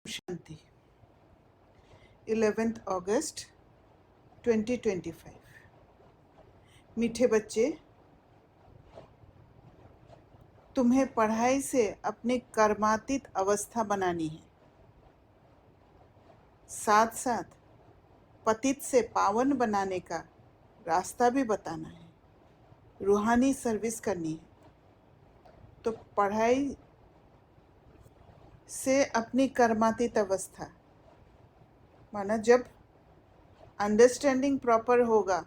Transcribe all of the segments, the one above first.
शांति 11th अगस्त 2025। मीठे बच्चे, तुम्हें पढ़ाई से अपनी कर्मातीत अवस्था बनानी है, साथ साथ पतित से पावन बनाने का रास्ता भी बताना है, रूहानी सर्विस करनी है। तो पढ़ाई से अपनी कर्मातीत अवस्था माना जब अंडरस्टैंडिंग प्रॉपर होगा,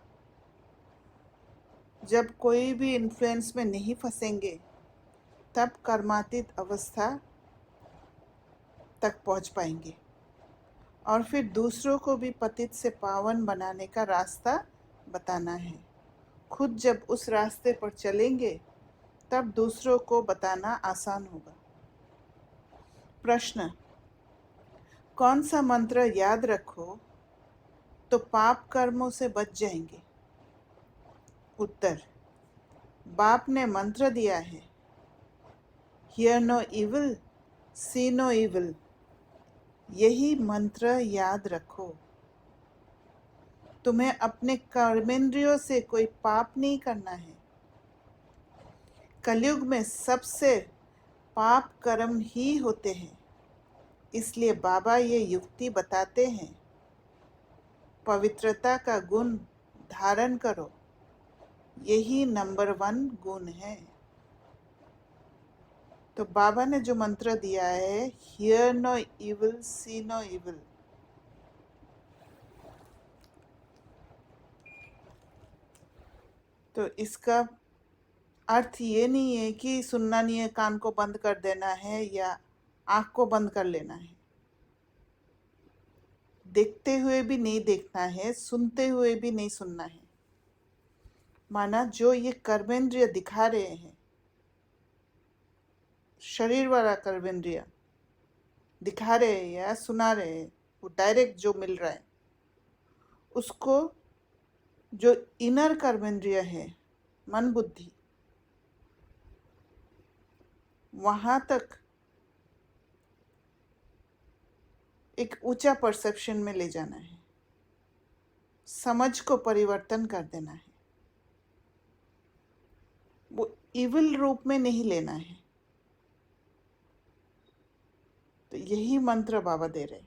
जब कोई भी इन्फ्लुएंस में नहीं फंसेंगे, तब कर्मातीत अवस्था तक पहुंच पाएंगे और फिर दूसरों को भी पतित से पावन बनाने का रास्ता बताना है। खुद जब उस रास्ते पर चलेंगे तब दूसरों को बताना आसान होगा। प्रश्न: कौन सा मंत्र याद रखो तो पाप कर्मों से बच जाएंगे? उत्तर: बाप ने मंत्र दिया है, hear no evil, see no evil. यही मंत्र याद रखो। तुम्हें अपने कर्मेंद्रियों से कोई पाप नहीं करना है। कलयुग में सबसे पाप कर्म ही होते हैं, इसलिए बाबा ये युक्ति बताते हैं, पवित्रता का गुण धारण करो, यही नंबर 1 गुण है। तो बाबा ने जो मंत्र दिया है, hear no evil, see no evil, तो इसका अर्थ ये नहीं है कि सुनना नहीं है, कान को बंद कर देना है या आँख को बंद कर लेना है। देखते हुए भी नहीं देखना है, सुनते हुए भी नहीं सुनना है। माना जो ये कर्मेंद्रिय दिखा रहे हैं, शरीर वाला कर्मेंद्रिय दिखा रहे हैं या सुना रहे हैं, वो डायरेक्ट जो मिल रहा है, उसको जो इनर कर्मेंद्रिय है, मन बुद्धि, वहाँ तक एक ऊंचा परसेप्शन में ले जाना है, समझ को परिवर्तन कर देना है। वो इविल रूप में नहीं लेना है। तो यही मंत्र बाबा दे रहे।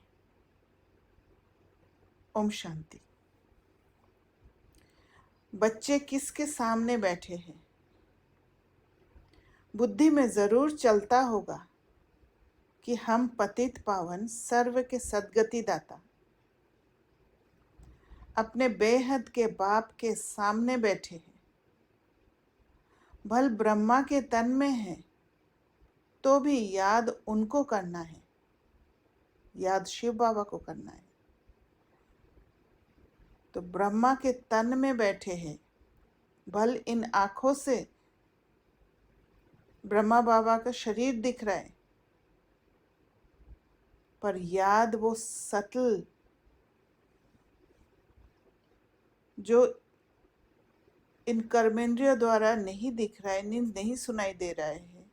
ओम शांति। बच्चे किसके सामने बैठे हैं? बुद्धि में जरूर चलता होगा कि हम पतित पावन सर्व के सद्गति दाता अपने बेहद के बाप के सामने बैठे हैं। भल ब्रह्मा के तन में है तो भी याद उनको करना है, याद शिव बाबा को करना है। तो ब्रह्मा के तन में बैठे हैं, भल इन आँखों से ब्रह्मा बाबा का शरीर दिख रहा है, पर याद वो सटल जो इन कर्मेंद्रियों द्वारा नहीं दिख रहा है, नहीं सुनाई दे रहा है,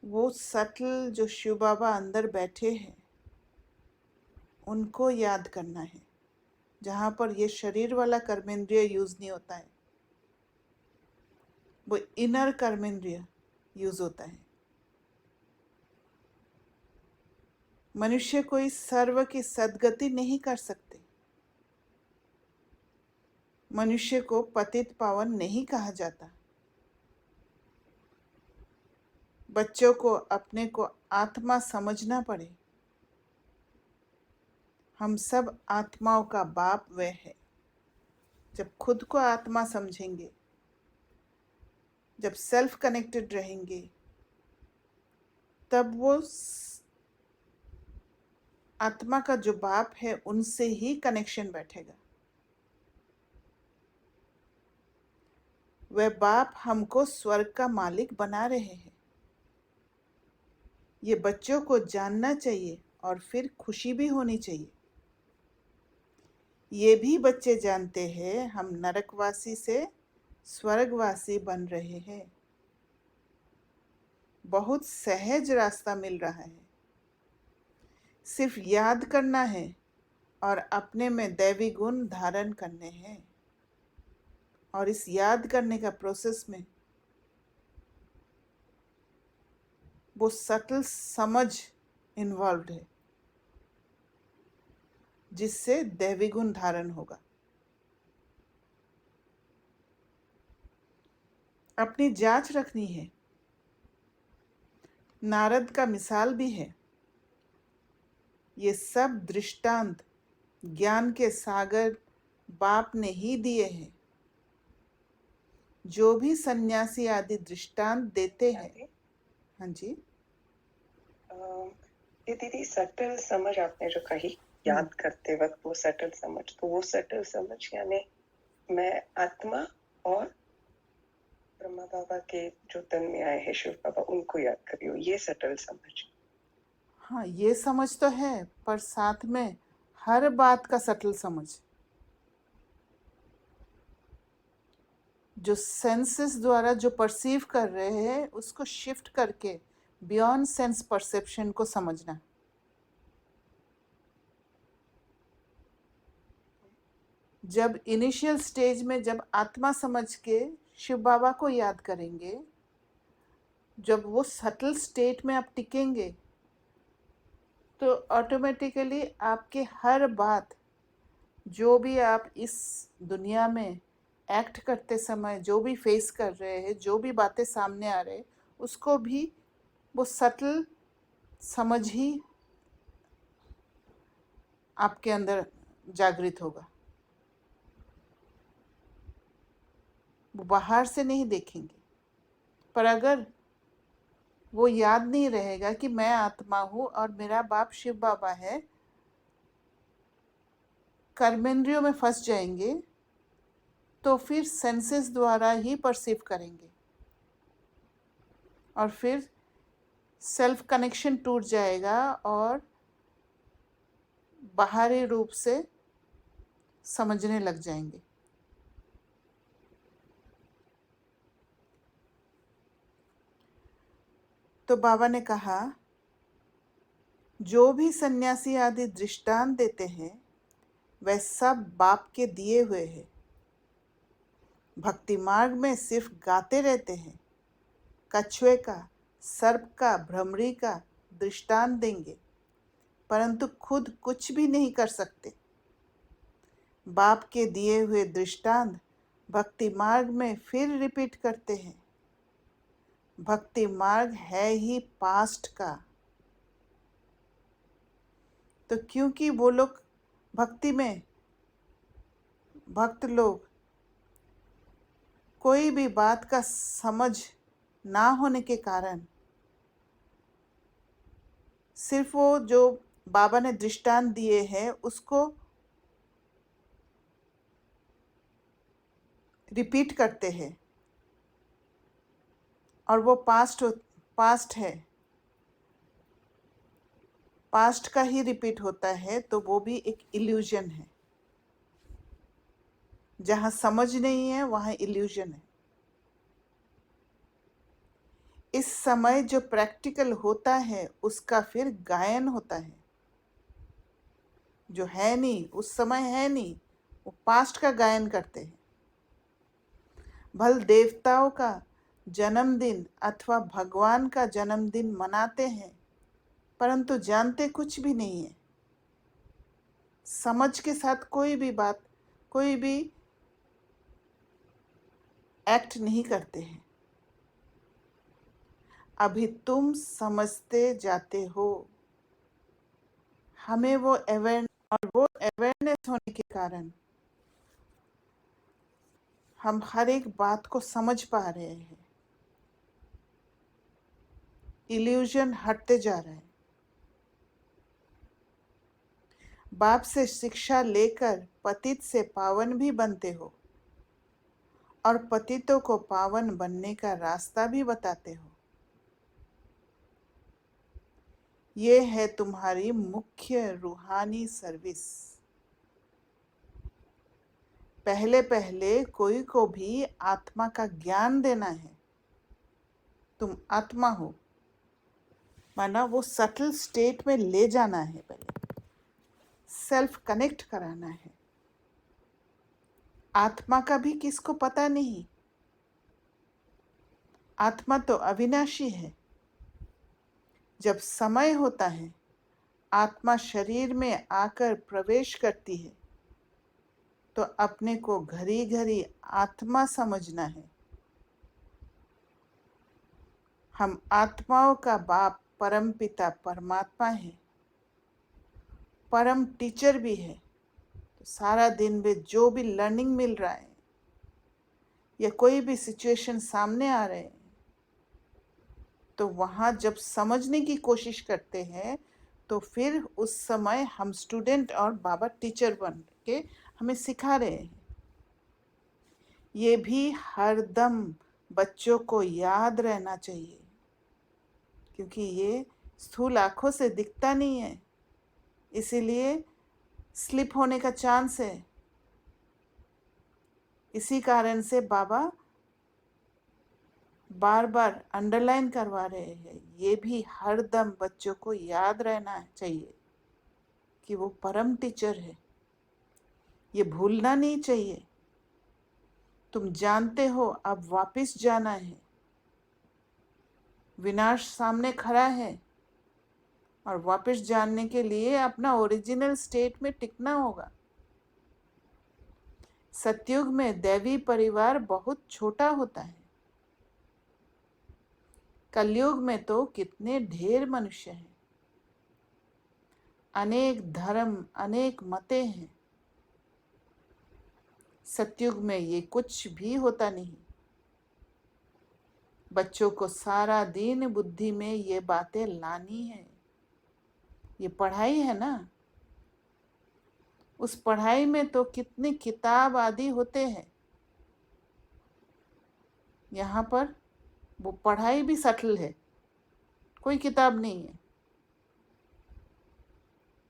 वो सटल जो शिव बाबा अंदर बैठे हैं, उनको याद करना है। जहाँ पर ये शरीर वाला कर्मेंद्रिय यूज नहीं होता है, वो इनर कर्मेंद्रिय यूज होता है। मनुष्य कोई सर्व की सद्गति नहीं कर सकते। मनुष्य को पतित पावन नहीं कहा जाता। बच्चों को अपने को आत्मा समझना पड़े। हम सब आत्माओं का बाप वह है। जब खुद को आत्मा समझेंगे, जब सेल्फ कनेक्टेड रहेंगे, तब वो आत्मा का जो बाप है उनसे ही कनेक्शन बैठेगा। वह बाप हमको स्वर्ग का मालिक बना रहे हैं। ये बच्चों को जानना चाहिए और फिर खुशी भी होनी चाहिए। ये भी बच्चे जानते हैं हम नरकवासी से स्वर्गवासी बन रहे हैं। बहुत सहज रास्ता मिल रहा है। सिर्फ याद करना है और अपने में दैवी गुण धारण करने हैं। और इस याद करने का प्रोसेस में वो सटल समझ इन्वॉल्व है, जिससे दैवी गुण धारण होगा। अपनी जांच रखनी है। नारद का मिसाल भी है। ये सब दृष्टांत ज्ञान के सागर बाप ने ही दिए हैं। जो भी सन्यासी आदि दृष्टांत देते हैं। हाँ जी। ये दीदी सटल समझ आपने जो कही, याद करते वक्त वो सटल समझ, तो वो सटल समझ यानी मैं आत्मा और ब्रह्मा बाबा के जो तन में आए हैं शिव बाबा, उनको याद कर रही हूँ, ये सटल समझ। हाँ, ये समझ तो है, पर साथ में हर बात का सटल समझ, जो सेंसेस द्वारा जो परसीव कर रहे हैं उसको शिफ्ट करके बियॉन्ड सेंस परसेप्शन को समझना। जब इनिशियल स्टेज में जब आत्मा समझ के शिव बाबा को याद करेंगे, जब वो सटल स्टेट में आप टिकेंगे, तो ऑटोमेटिकली आपके हर बात, जो भी आप इस दुनिया में एक्ट करते समय जो भी फेस कर रहे हैं, जो भी बातें सामने आ रहे हैं, उसको भी वो सटल समझ ही आपके अंदर जागृत होगा। वो बाहर से नहीं देखेंगे। पर अगर वो याद नहीं रहेगा कि मैं आत्मा हूँ और मेरा बाप शिव बाबा है, कर्मेंद्रियों में फंस जाएंगे, तो फिर सेंसेस द्वारा ही परसीव करेंगे और फिर सेल्फ कनेक्शन टूट जाएगा और बाहरी रूप से समझने लग जाएंगे। तो बाबा ने कहा, जो भी सन्यासी आदि दृष्टांत देते हैं वह सब बाप के दिए हुए हैं। भक्ति मार्ग में सिर्फ गाते रहते हैं। कछुए का, सर्प का, भ्रमरी का दृष्टांत देंगे, परंतु खुद कुछ भी नहीं कर सकते। बाप के दिए हुए दृष्टांत भक्ति मार्ग में फिर रिपीट करते हैं। भक्ति मार्ग है ही पास्ट का। तो क्योंकि वो लोग भक्ति में, भक्त लोग कोई भी बात का समझ ना होने के कारण सिर्फ वो जो बाबा ने दृष्टांत दिए हैं उसको रिपीट करते हैं, और वो पास्ट है, पास्ट का ही रिपीट होता है, तो वो भी एक इल्यूजन है। जहाँ समझ नहीं है वहाँ इल्यूजन है। इस समय जो प्रैक्टिकल होता है उसका फिर गायन होता है। जो है नहीं, उस समय है नहीं, वो पास्ट का गायन करते हैं। भल देवताओं का जन्मदिन अथवा भगवान का जन्मदिन मनाते हैं, परंतु जानते कुछ भी नहीं है। समझ के साथ कोई भी बात, कोई भी एक्ट नहीं करते हैं। अभी तुम समझते जाते हो। हमें वो अवेयरनेस होने के कारण हम हर एक बात को समझ पा रहे हैं। इल्यूजन हटते जा रहा है। बाप से शिक्षा लेकर पतित से पावन भी बनते हो और पतितों को पावन बनने का रास्ता भी बताते हो। ये है तुम्हारी मुख्य रूहानी सर्विस। पहले पहले कोई को भी आत्मा का ज्ञान देना है। तुम आत्मा हो, माना वो सटल स्टेट में ले जाना है, पहले सेल्फ कनेक्ट कराना है। आत्मा का भी किसको पता नहीं, आत्मा तो अविनाशी है। जब समय होता है, आत्मा शरीर में आकर प्रवेश करती है, तो अपने को घड़ी घड़ी आत्मा समझना है। हम आत्माओं का बाप परम पिता परमात्मा है, परम टीचर भी है। तो सारा दिन में जो भी लर्निंग मिल रहा है या कोई भी सिचुएशन सामने आ रहे हैं, तो वहाँ जब समझने की कोशिश करते हैं, तो फिर उस समय हम स्टूडेंट और बाबा टीचर बन के हमें सिखा रहे हैं। ये भी हरदम बच्चों को याद रहना चाहिए, क्योंकि ये स्थूल आँखों से दिखता नहीं है, इसीलिए स्लिप होने का चांस है। इसी कारण से बाबा बार बार अंडरलाइन करवा रहे हैं, ये भी हरदम बच्चों को याद रहना चाहिए कि वो परम टीचर है। ये भूलना नहीं चाहिए। तुम जानते हो अब वापस जाना है, विनाश सामने खड़ा है, और वापस जानने के लिए अपना ओरिजिनल स्टेट में टिकना होगा। सतयुग में दैवी परिवार बहुत छोटा होता है, कलयुग में तो कितने ढेर मनुष्य हैं, अनेक धर्म, अनेक मतें हैं। सतयुग में ये कुछ भी होता नहीं। बच्चों को सारा दिन बुद्धि में ये बातें लानी है। ये पढ़ाई है ना, उस पढ़ाई में तो कितने किताब आदि होते हैं। यहाँ पर वो पढ़ाई भी सटल है, कोई किताब नहीं है।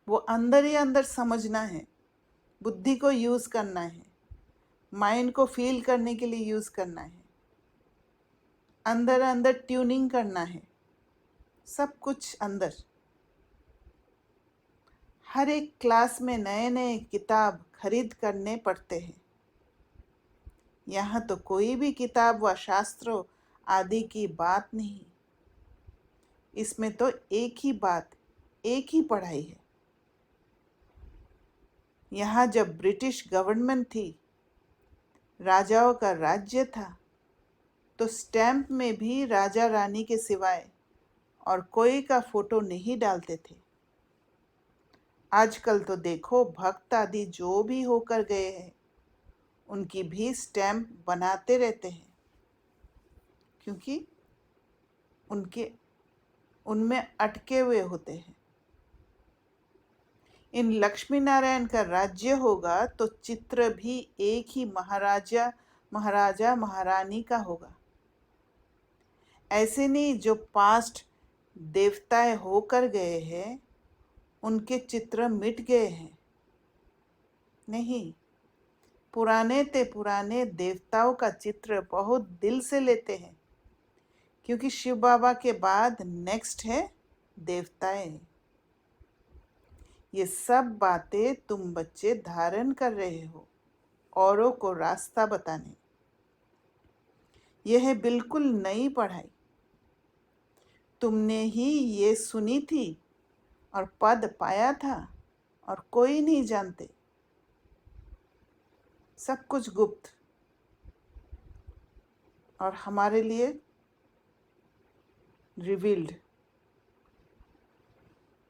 वो अंदर ही अंदर समझना है, बुद्धि को यूज़ करना है, माइंड को फील करने के लिए यूज़ करना है, अंदर अंदर ट्यूनिंग करना है, सब कुछ अंदर। हर एक क्लास में नए नए किताब खरीद करने पड़ते हैं। यहाँ तो कोई भी किताब व शास्त्रों आदि की बात नहीं, इसमें तो एक ही बात, एक ही पढ़ाई है। यहाँ जब ब्रिटिश गवर्नमेंट थी, राजाओं का राज्य था, तो स्टैम्प में भी राजा रानी के सिवाय और कोई का फोटो नहीं डालते थे। आजकल तो देखो, भक्त आदि जो भी होकर गए हैं, उनकी भी स्टैम्प बनाते रहते हैं, क्योंकि उनमें अटके हुए होते हैं। इन लक्ष्मी नारायण का राज्य होगा तो चित्र भी एक ही महाराजा महारानी का होगा। ऐसे नहीं जो पास्ट देवताएं होकर गए हैं उनके चित्र मिट गए हैं, नहीं, पुराने देवताओं का चित्र बहुत दिल से लेते हैं, क्योंकि शिव बाबा के बाद नेक्स्ट है देवताएं। ये सब बातें तुम बच्चे धारण कर रहे हो, औरों को रास्ता बताने। यह है बिल्कुल नई पढ़ाई, तुमने ही ये सुनी थी और पद पाया था, और कोई नहीं जानते, सब कुछ गुप्त, और हमारे लिए रिवील्ड।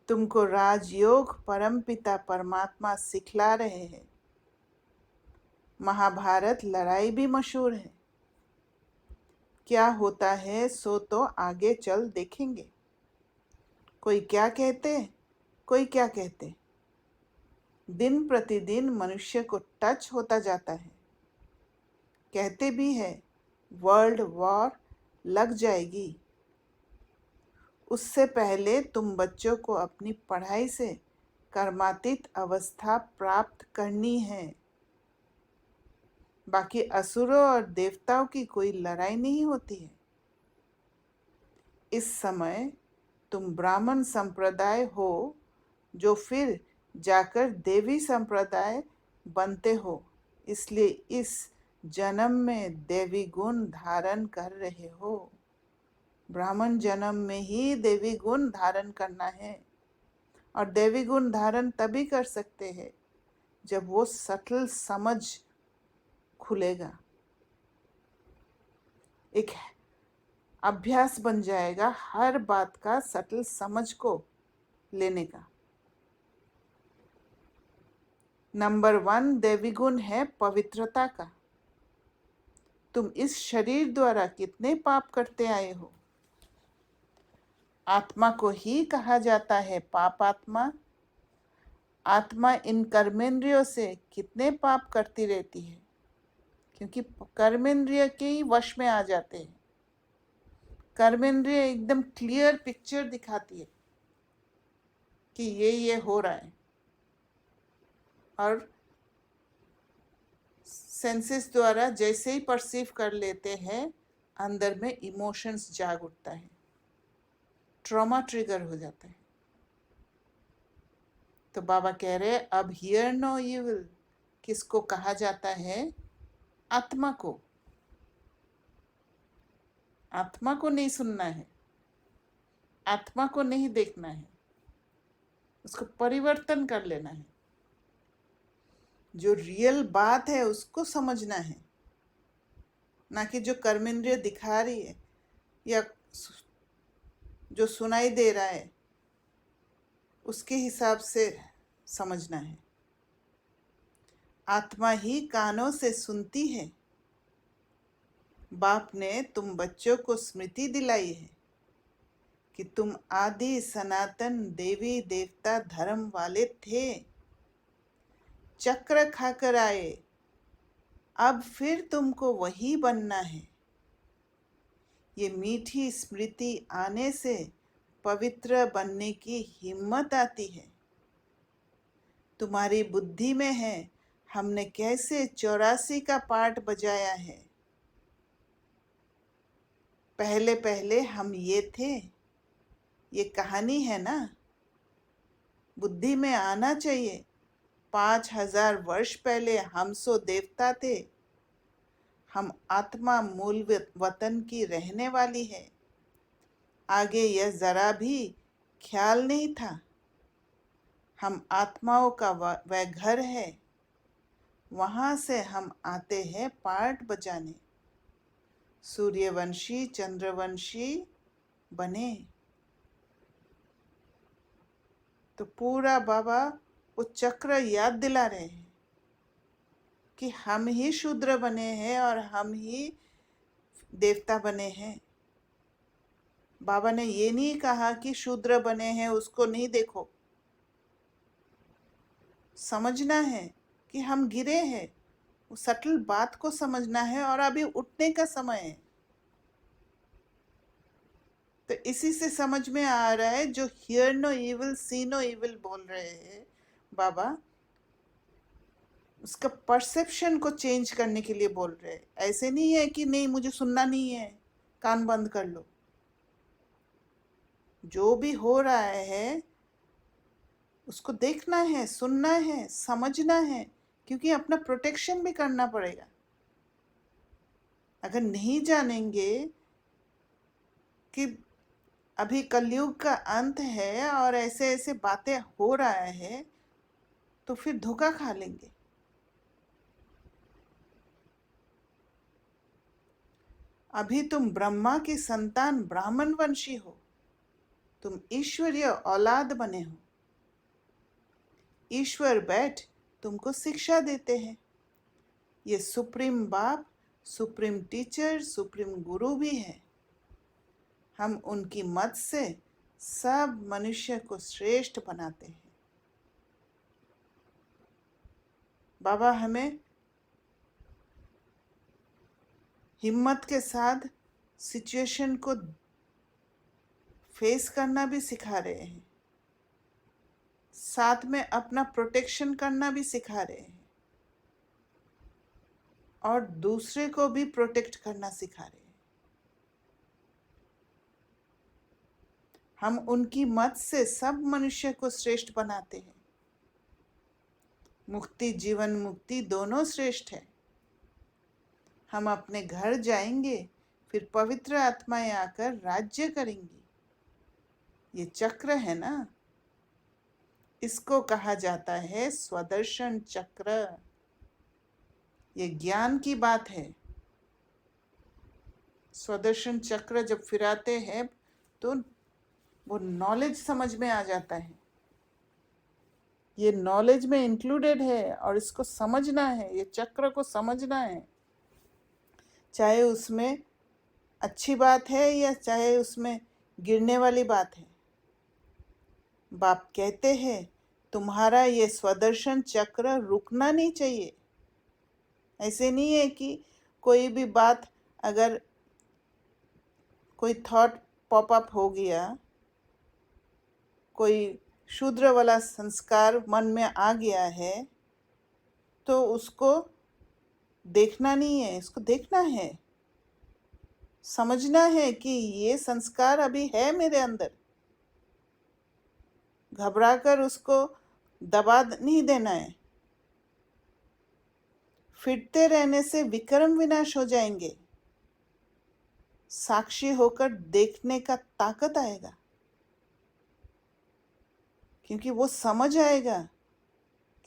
तुमको राजयोग परमपिता परमात्मा सिखला रहे हैं। महाभारत लड़ाई भी मशहूर है, क्या होता है सो तो आगे चल देखेंगे। कोई क्या कहते, कोई क्या कहते। दिन प्रतिदिन मनुष्य को टच होता जाता है। कहते भी है वर्ल्ड वॉर लग जाएगी। उससे पहले तुम बच्चों को अपनी पढ़ाई से कर्मातीत अवस्था प्राप्त करनी है। बाकी असुरों और देवताओं की कोई लड़ाई नहीं होती है। इस समय तुम ब्राह्मण संप्रदाय हो जो फिर जाकर देवी संप्रदाय बनते हो, इसलिए इस जन्म में देवी गुण धारण कर रहे हो। ब्राह्मण जन्म में ही देवी गुण धारण करना है, और देवी गुण धारण तभी कर सकते हैं जब वो सटल समझ खुलेगा, एक अभ्यास बन जाएगा हर बात का सटल समझ को लेने का। नंबर 1 देवी गुण है पवित्रता का। तुम इस शरीर द्वारा कितने पाप करते आए हो। आत्मा को ही कहा जाता है पापात्मा। आत्मा इन कर्मेंद्रियों से कितने पाप करती रहती है, क्योंकि कर्मेंद्रिय के ही वश में आ जाते हैं। कर्मेंद्रिय एकदम क्लियर पिक्चर दिखाती है कि ये हो रहा है, और सेंसेस द्वारा जैसे ही परसीव कर लेते हैं, अंदर में इमोशंस जाग उठता है, ट्रॉमा ट्रिगर हो जाता है। तो बाबा कह रहे हैं अब हियर नो इविल किसको कहा जाता है? आत्मा को। आत्मा को नहीं सुनना है, आत्मा को नहीं देखना है, उसको परिवर्तन कर लेना है। जो रियल बात है उसको समझना है, ना कि जो कर्मेंद्रिय दिखा रही है या जो सुनाई दे रहा है उसके हिसाब से समझना है। आत्मा ही कानों से सुनती है। बाप ने तुम बच्चों को स्मृति दिलाई है कि तुम आदि सनातन देवी देवता धर्म वाले थे, चक्र खाकर आए, अब फिर तुमको वही बनना है। ये मीठी स्मृति आने से पवित्र बनने की हिम्मत आती है। तुम्हारी बुद्धि में है हमने कैसे 84 का पाठ बजाया है। पहले पहले हम ये थे, ये कहानी है ना। बुद्धि में आना चाहिए 5000 वर्ष पहले हम सो देवता थे, हम आत्मा मूल वतन की रहने वाली है। आगे यह जरा भी ख्याल नहीं था। हम आत्माओं का वह घर है, वहां से हम आते हैं पाठ बजाने। सूर्यवंशी चंद्रवंशी बने। तो पूरा बाबा वो चक्र याद दिला रहे हैं कि हम ही शूद्र बने हैं और हम ही देवता बने हैं। बाबा ने ये नहीं कहा कि शूद्र बने हैं उसको नहीं देखो। समझना है कि हम गिरे हैं, वो सटल बात को समझना है, और अभी उठने का समय है। तो इसी से समझ में आ रहा है जो hear no evil see no evil बोल रहे हैं बाबा, उसका परसेप्शन को चेंज करने के लिए बोल रहे हैं। ऐसे नहीं है कि नहीं मुझे सुनना नहीं है, कान बंद कर लो। जो भी हो रहा है उसको देखना है, सुनना है, समझना है, क्योंकि अपना प्रोटेक्शन भी करना पड़ेगा। अगर नहीं जानेंगे कि अभी कलयुग का अंत है और ऐसे ऐसे बातें हो रहा है, तो फिर धोखा खा लेंगे। अभी तुम ब्रह्मा की संतान ब्राह्मण वंशी हो, तुम ईश्वरीय औलाद बने हो। ईश्वर बैठ तुमको शिक्षा देते हैं। ये सुप्रीम बाप, सुप्रीम टीचर, सुप्रीम गुरु भी है। हम उनकी मत से सब मनुष्य को श्रेष्ठ बनाते हैं। बाबा हमें हिम्मत के साथ सिचुएशन को फेस करना भी सिखा रहे हैं, साथ में अपना प्रोटेक्शन करना भी सिखा रहे हैं, और दूसरे को भी प्रोटेक्ट करना सिखा रहे हैं। हम उनकी मत से सब मनुष्य को श्रेष्ठ बनाते हैं। मुक्ति जीवन मुक्ति दोनों श्रेष्ठ है। हम अपने घर जाएंगे, फिर पवित्र आत्माएं आकर राज्य करेंगी। ये चक्र है ना, इसको कहा जाता है स्वदर्शन चक्र। ये ज्ञान की बात है। स्वदर्शन चक्र जब फिराते हैं तो वो नॉलेज समझ में आ जाता है। ये नॉलेज में इंक्लूडेड है और इसको समझना है, ये चक्र को समझना है। चाहे उसमें अच्छी बात है या चाहे उसमें गिरने वाली बात है। बाप कहते हैं तुम्हारा ये स्वदर्शन चक्र रुकना नहीं चाहिए। ऐसे नहीं है कि कोई भी बात, अगर कोई थॉट पॉप अप हो गया, कोई शूद्र वाला संस्कार मन में आ गया है, तो उसको देखना नहीं है, इसको देखना है, समझना है कि ये संस्कार अभी है मेरे अंदर। घबराकर उसको दबा नहीं देना है। फिरते रहने से विक्रम विनाश हो जाएंगे। साक्षी होकर देखने का ताकत आएगा, क्योंकि वो समझ आएगा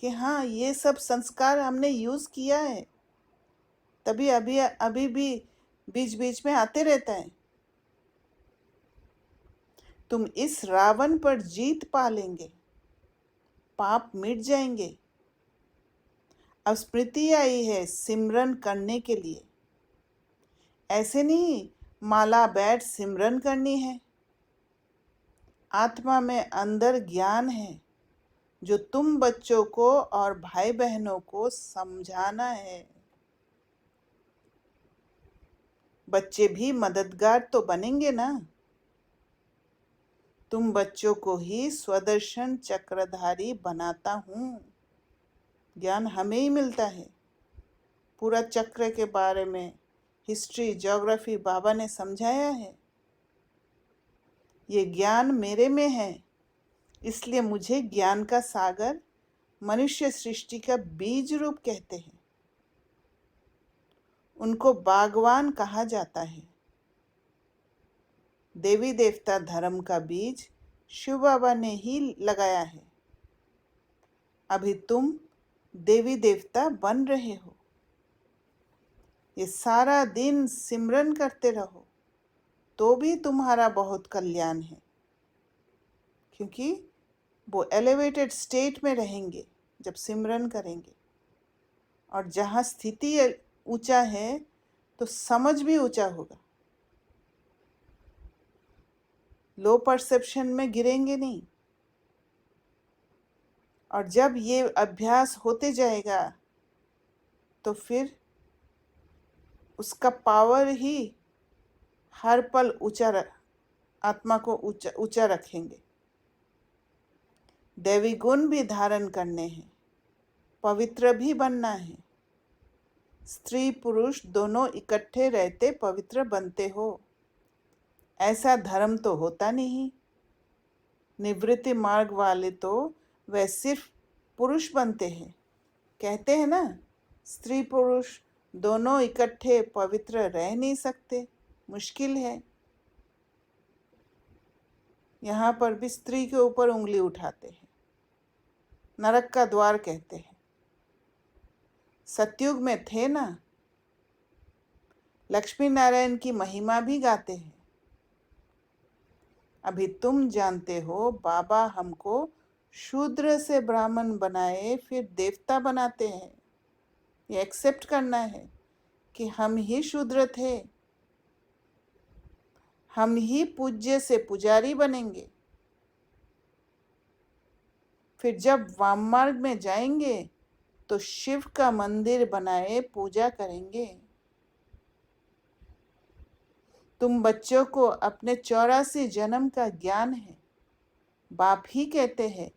कि हाँ, ये सब संस्कार हमने यूज किया है, तभी अभी भी बीच बीच में आते रहता है। तुम इस रावण पर जीत पा लेंगे, पाप मिट जाएंगे। अब स्मृति आई है सिमरन करने के लिए। ऐसे नहीं माला बैठ सिमरन करनी है। आत्मा में अंदर ज्ञान है जो तुम बच्चों को और भाई बहनों को समझाना है। बच्चे भी मददगार तो बनेंगे ना। तुम बच्चों को ही स्वदर्शन चक्रधारी बनाता हूँ। ज्ञान हमें ही मिलता है। पूरा चक्र के बारे में हिस्ट्री ज्योग्राफी बाबा ने समझाया है। ये ज्ञान मेरे में है, इसलिए मुझे ज्ञान का सागर मनुष्य सृष्टि का बीज रूप कहते हैं। उनको बागवान कहा जाता है। देवी देवता धर्म का बीज शिव बाबा ने ही लगाया है। अभी तुम देवी देवता बन रहे हो। ये सारा दिन सिमरन करते रहो तो भी तुम्हारा बहुत कल्याण है, क्योंकि वो एलिवेटेड स्टेट में रहेंगे जब सिमरन करेंगे। और जहाँ स्थिति ऊंचा है तो समझ भी ऊंचा होगा। लो परसेप्शन में गिरेंगे नहीं। और जब ये अभ्यास होते जाएगा तो फिर उसका पावर ही हर पल आत्मा को ऊंचा रखेंगे। दैवी गुण भी धारण करने हैं, पवित्र भी बनना है। स्त्री पुरुष दोनों इकट्ठे रहते पवित्र बनते हो, ऐसा धर्म तो होता नहीं। निवृत्ति मार्ग वाले तो वह सिर्फ पुरुष बनते हैं। कहते हैं ना, स्त्री पुरुष दोनों इकट्ठे पवित्र रह नहीं सकते, मुश्किल है। यहाँ पर भी स्त्री के ऊपर उंगली उठाते हैं, नरक का द्वार कहते हैं। सतयुग में थे ना, लक्ष्मी नारायण की महिमा भी गाते हैं। अभी तुम जानते हो बाबा हमको शूद्र से ब्राह्मण बनाए फिर देवता बनाते हैं। ये एक्सेप्ट करना है कि हम ही शूद्र थे, हम ही पूज्य से पुजारी बनेंगे। फिर जब वाम मार्ग में जाएंगे तो शिव का मंदिर बनाए पूजा करेंगे। तुम बच्चों को अपने 84 जन्म का ज्ञान है। बाप ही कहते हैं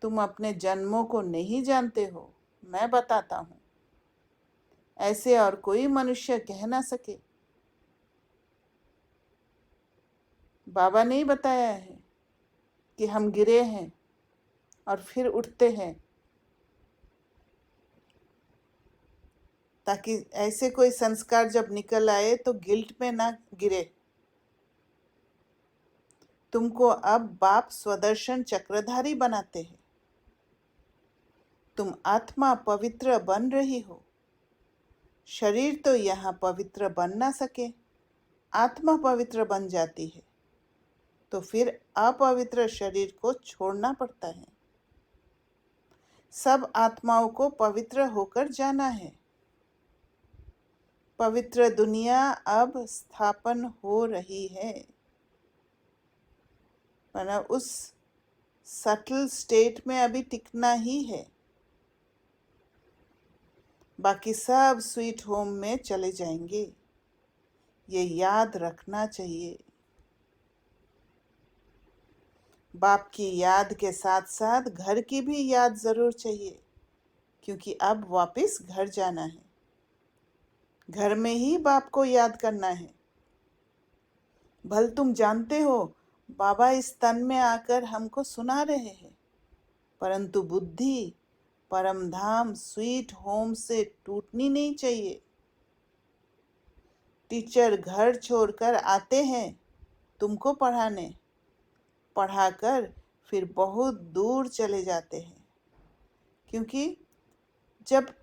तुम अपने जन्मों को नहीं जानते हो, मैं बताता हूँ। ऐसे और कोई मनुष्य कह ना सके। बाबा ने ही बताया है। कि हम गिरे हैं और फिर उठते हैं, ताकि ऐसे कोई संस्कार जब निकल आए तो गिल्ट में ना गिरे। तुमको अब बाप स्वदर्शन चक्रधारी बनाते हैं। तुम आत्मा पवित्र बन रही हो। शरीर तो यहाँ पवित्र बन ना सके, आत्मा पवित्र बन जाती है, तो फिर अपवित्र शरीर को छोड़ना पड़ता है। सब आत्माओं को पवित्र होकर जाना है। पवित्र दुनिया अब स्थापन हो रही है, वरना उस सटल स्टेट में अभी टिकना ही है। बाकी सब स्वीट होम में चले जाएंगे, ये याद रखना चाहिए। बाप की याद के साथ साथ घर की भी याद जरूर चाहिए, क्योंकि अब वापस घर जाना है। घर में ही बाप को याद करना है। भल तुम जानते हो बाबा इस तन में आकर हमको सुना रहे हैं, परंतु बुद्धि परम धाम स्वीट होम से टूटनी नहीं चाहिए। टीचर घर छोड़कर आते हैं तुमको पढ़ाने, पढ़ाकर फिर बहुत दूर चले जाते हैं, क्योंकि जब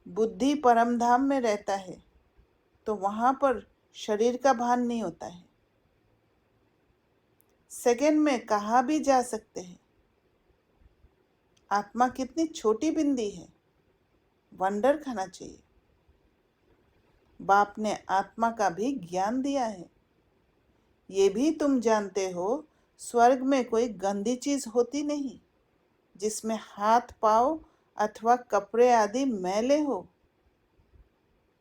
बुद्धि परम धाम में रहता है तो वहाँ पर शरीर का भान नहीं होता है। सेकंड में कहाँ भी जा सकते हैं। आत्मा कितनी छोटी बिंदी है, वंडर खाना चाहिए। बाप ने आत्मा का भी ज्ञान दिया है। ये भी तुम जानते हो स्वर्ग में कोई गंदी चीज होती नहीं, जिसमें हाथ पाँव अथवा कपड़े आदि मैले हो।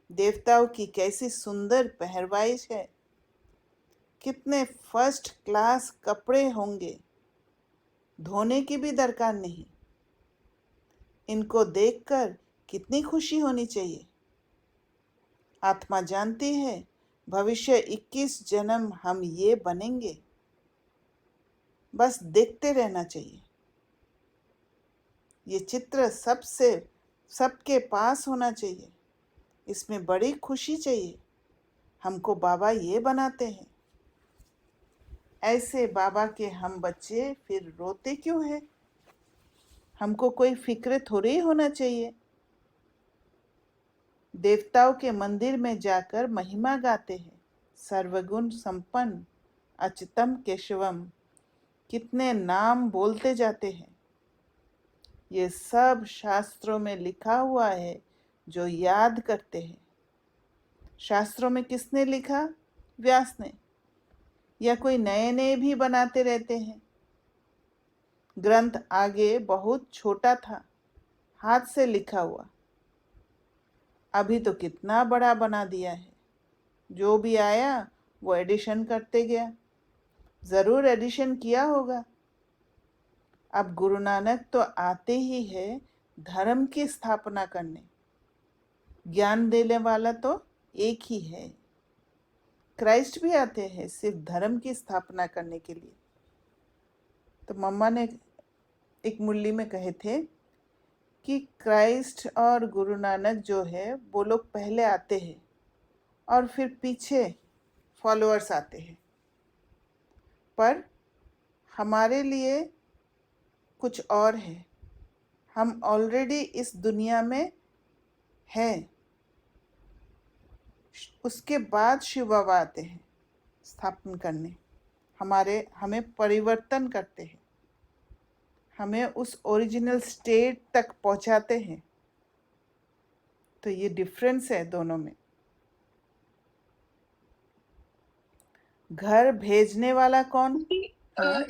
देवताओं की कैसी सुंदर पहरवाइश है, कितने फर्स्ट क्लास कपड़े होंगे, धोने की भी दरकार नहीं। इनको देखकर कितनी खुशी होनी चाहिए। आत्मा जानती है भविष्य 21 जन्म हम ये बनेंगे, बस देखते रहना चाहिए। ये चित्र सबके पास होना चाहिए, इसमें बड़ी खुशी चाहिए। हमको बाबा ये बनाते हैं। ऐसे बाबा के हम बच्चे फिर रोते क्यों हैं? हमको कोई फिक्र थोड़ी होना चाहिए। देवताओं के मंदिर में जाकर महिमा गाते हैं, सर्वगुण संपन्न अच्युतम केशवम, कितने नाम बोलते जाते हैं। ये सब शास्त्रों में लिखा हुआ है, जो याद करते हैं। शास्त्रों में किसने लिखा? व्यास ने, या कोई नए नए भी बनाते रहते हैं। ग्रंथ आगे बहुत छोटा था, हाथ से लिखा हुआ, अभी तो कितना बड़ा बना दिया है। जो भी आया वो एडिशन करते गया, जरूर एडिशन किया होगा। अब गुरु नानक तो आते ही है धर्म की स्थापना करने, ज्ञान देने वाला तो एक ही है। क्राइस्ट भी आते हैं सिर्फ धर्म की स्थापना करने के लिए। तो मम्मा ने एक मुरली में कहे थे कि क्राइस्ट और गुरु नानक जो है वो लोग पहले आते हैं और फिर पीछे फॉलोअर्स आते हैं, पर हमारे लिए कुछ और है। हम ऑलरेडी इस दुनिया में हैं। उसके बाद शिव बाबा आते हैं स्थापन करने, हमें परिवर्तन करते हैं, हमें उस ओरिजिनल स्टेट तक पहुंचाते हैं। तो ये डिफरेंस है दोनों में। घर भेजने वाला कौन?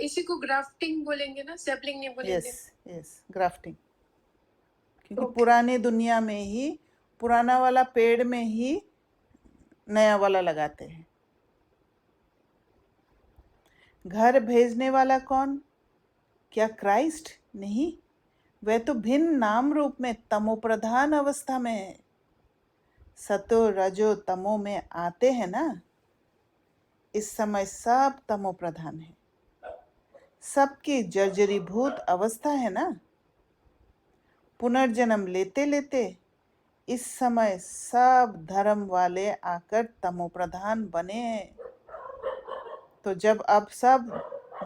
इसी को ग्राफ्टिंग बोलेंगे ना, सेपलिंग नहीं बोलेंगे। Yes, grafting. क्योंकि Okay. पुरानी दुनिया में ही पुराना वाला पेड़ में ही नया वाला लगाते हैं। घर भेजने वाला कौन? क्या क्राइस्ट? नहीं, वह तो भिन्न नाम रूप में तमो प्रधान अवस्था में है। सतो रजो तमो में आते हैं ना, इस समय सब तमो प्रधान है। सबकी जर्जरीभूत अवस्था है ना। पुनर्जन्म लेते लेते इस समय सब धर्म वाले आकर तमोप्रधान बने हैं। तो जब अब सब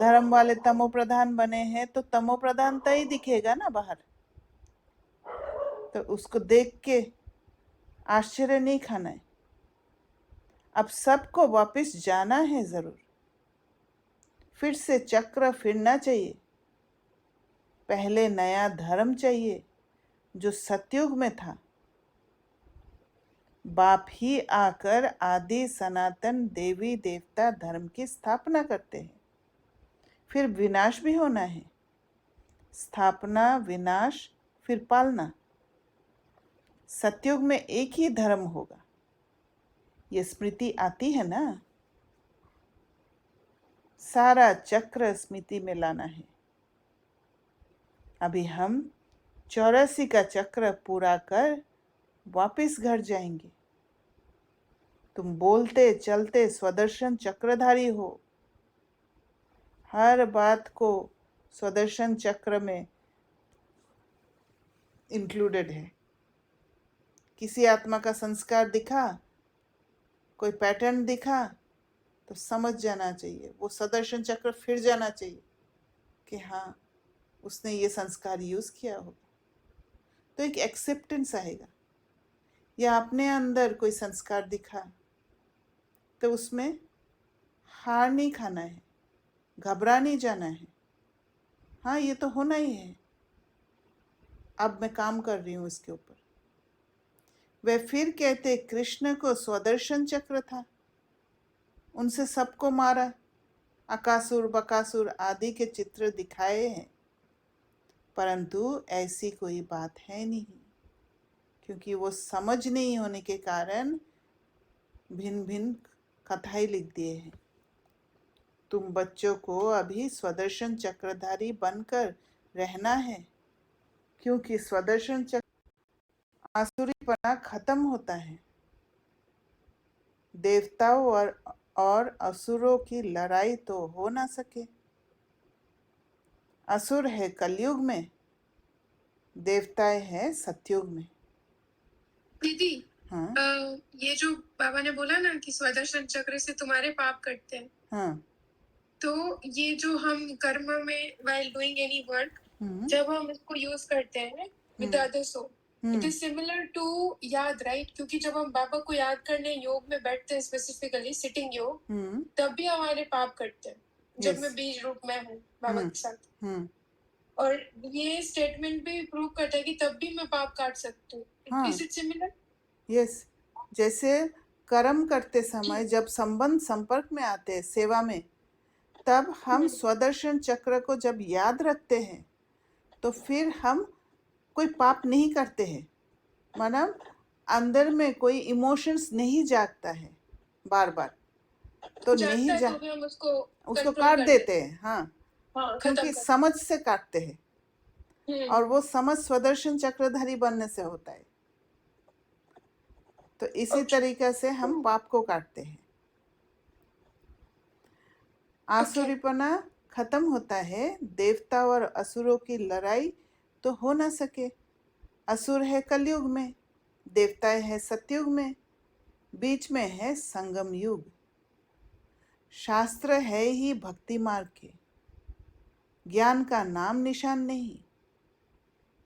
धर्म वाले तमोप्रधान बने हैं तो तमोप्रधानता ही दिखेगा ना बाहर। तो उसको देख के आश्चर्य नहीं खाना है। अब सबको वापस जाना है जरूर। फिर से चक्र फिरना चाहिए। पहले नया धर्म चाहिए जो सतयुग में था। बाप ही आकर आदि सनातन देवी देवता धर्म की स्थापना करते हैं। फिर विनाश भी होना है। स्थापना, विनाश, फिर पालना। सतयुग में एक ही धर्म होगा। ये स्मृति आती है ना। सारा चक्र स्मृति में लाना है। अभी हम 84 का चक्र पूरा कर वापस घर जाएंगे। तुम बोलते चलते स्वदर्शन चक्रधारी हो। हर बात को स्वदर्शन चक्र में इंक्लूडेड है। किसी आत्मा का संस्कार दिखा, कोई पैटर्न दिखा तो समझ जाना चाहिए, वो स्वदर्शन चक्र फिर जाना चाहिए कि हाँ उसने ये संस्कार यूज किया होगा। तो एक एक्सेप्टेंस आएगा। या अपने अंदर कोई संस्कार दिखा तो उसमें हार नहीं खाना है, घबरा नहीं जाना है। हाँ ये तो होना ही है, अब मैं काम कर रही हूँ इसके ऊपर। वे फिर कहते कृष्ण को स्वदर्शन चक्र था, उनसे सबको मारा, अकासुर बकासुर आदि के चित्र दिखाए हैं। परंतु ऐसी कोई बात है नहीं, क्योंकि वो समझ नहीं होने के कारण भिन्न भिन्न कथाएं लिख दिए हैं। तुम बच्चों को अभी स्वदर्शन चक्रधारी बनकर रहना है, क्योंकि स्वदर्शन चक्र आसुरीपना खत्म होता है। देवताओं और असुरों की लड़ाई तो हो ना सके। असुर है कलयुग में, देवताएं हैं सतयुग में। दीदी, हाँ ये जो बाबा ने बोला ना कि स्वदर्शन चक्र से तुम्हारे पाप कटते हैं, हाँ तो ये जो हम कर्म में while doing any work, जब हम इसको यूज करते हैं with other soul, it is similar to याद, राइट? क्योंकि जब हम बाबा को याद करने योग में बैठते हैं, स्पेसिफिकली सिटिंग योग, तब भी हमारे पाप कटते हैं जब Yes. मैं बीज रूप में हूँ बाबा के साथ। हम्म और ये स्टेटमेंट भी प्रूव करता है कि तब भी मैं पाप काट सकती हूँ। हाँ। Is it similar? यस, जैसे कर्म करते समय जब संबंध संपर्क में आते हैं सेवा में, तब हम स्वदर्शन चक्र को जब याद रखते हैं तो फिर हम कोई पाप नहीं करते हैं। मतलब अंदर में कोई इमोशंस नहीं जागता है बार बार, तो नहीं जागता है तो भी हम उसको उसको control काट कर देते हैं। हाँ, हाँ, क्योंकि खत्म समझ से काटते हैं, कर। और वो समझ स्वदर्शन चक्रधारी बनने से होता है। तो इसी Okay. तरीके से हम पाप को काटते हैं। आसुरीपना खत्म होता है। देवता और असुरों की लड़ाई तो हो ना सके। असुर है कलयुग में, देवताएं है सतयुग में, बीच में है संगम युग। शास्त्र है ही भक्ति मार्ग के, ज्ञान का नाम निशान नहीं।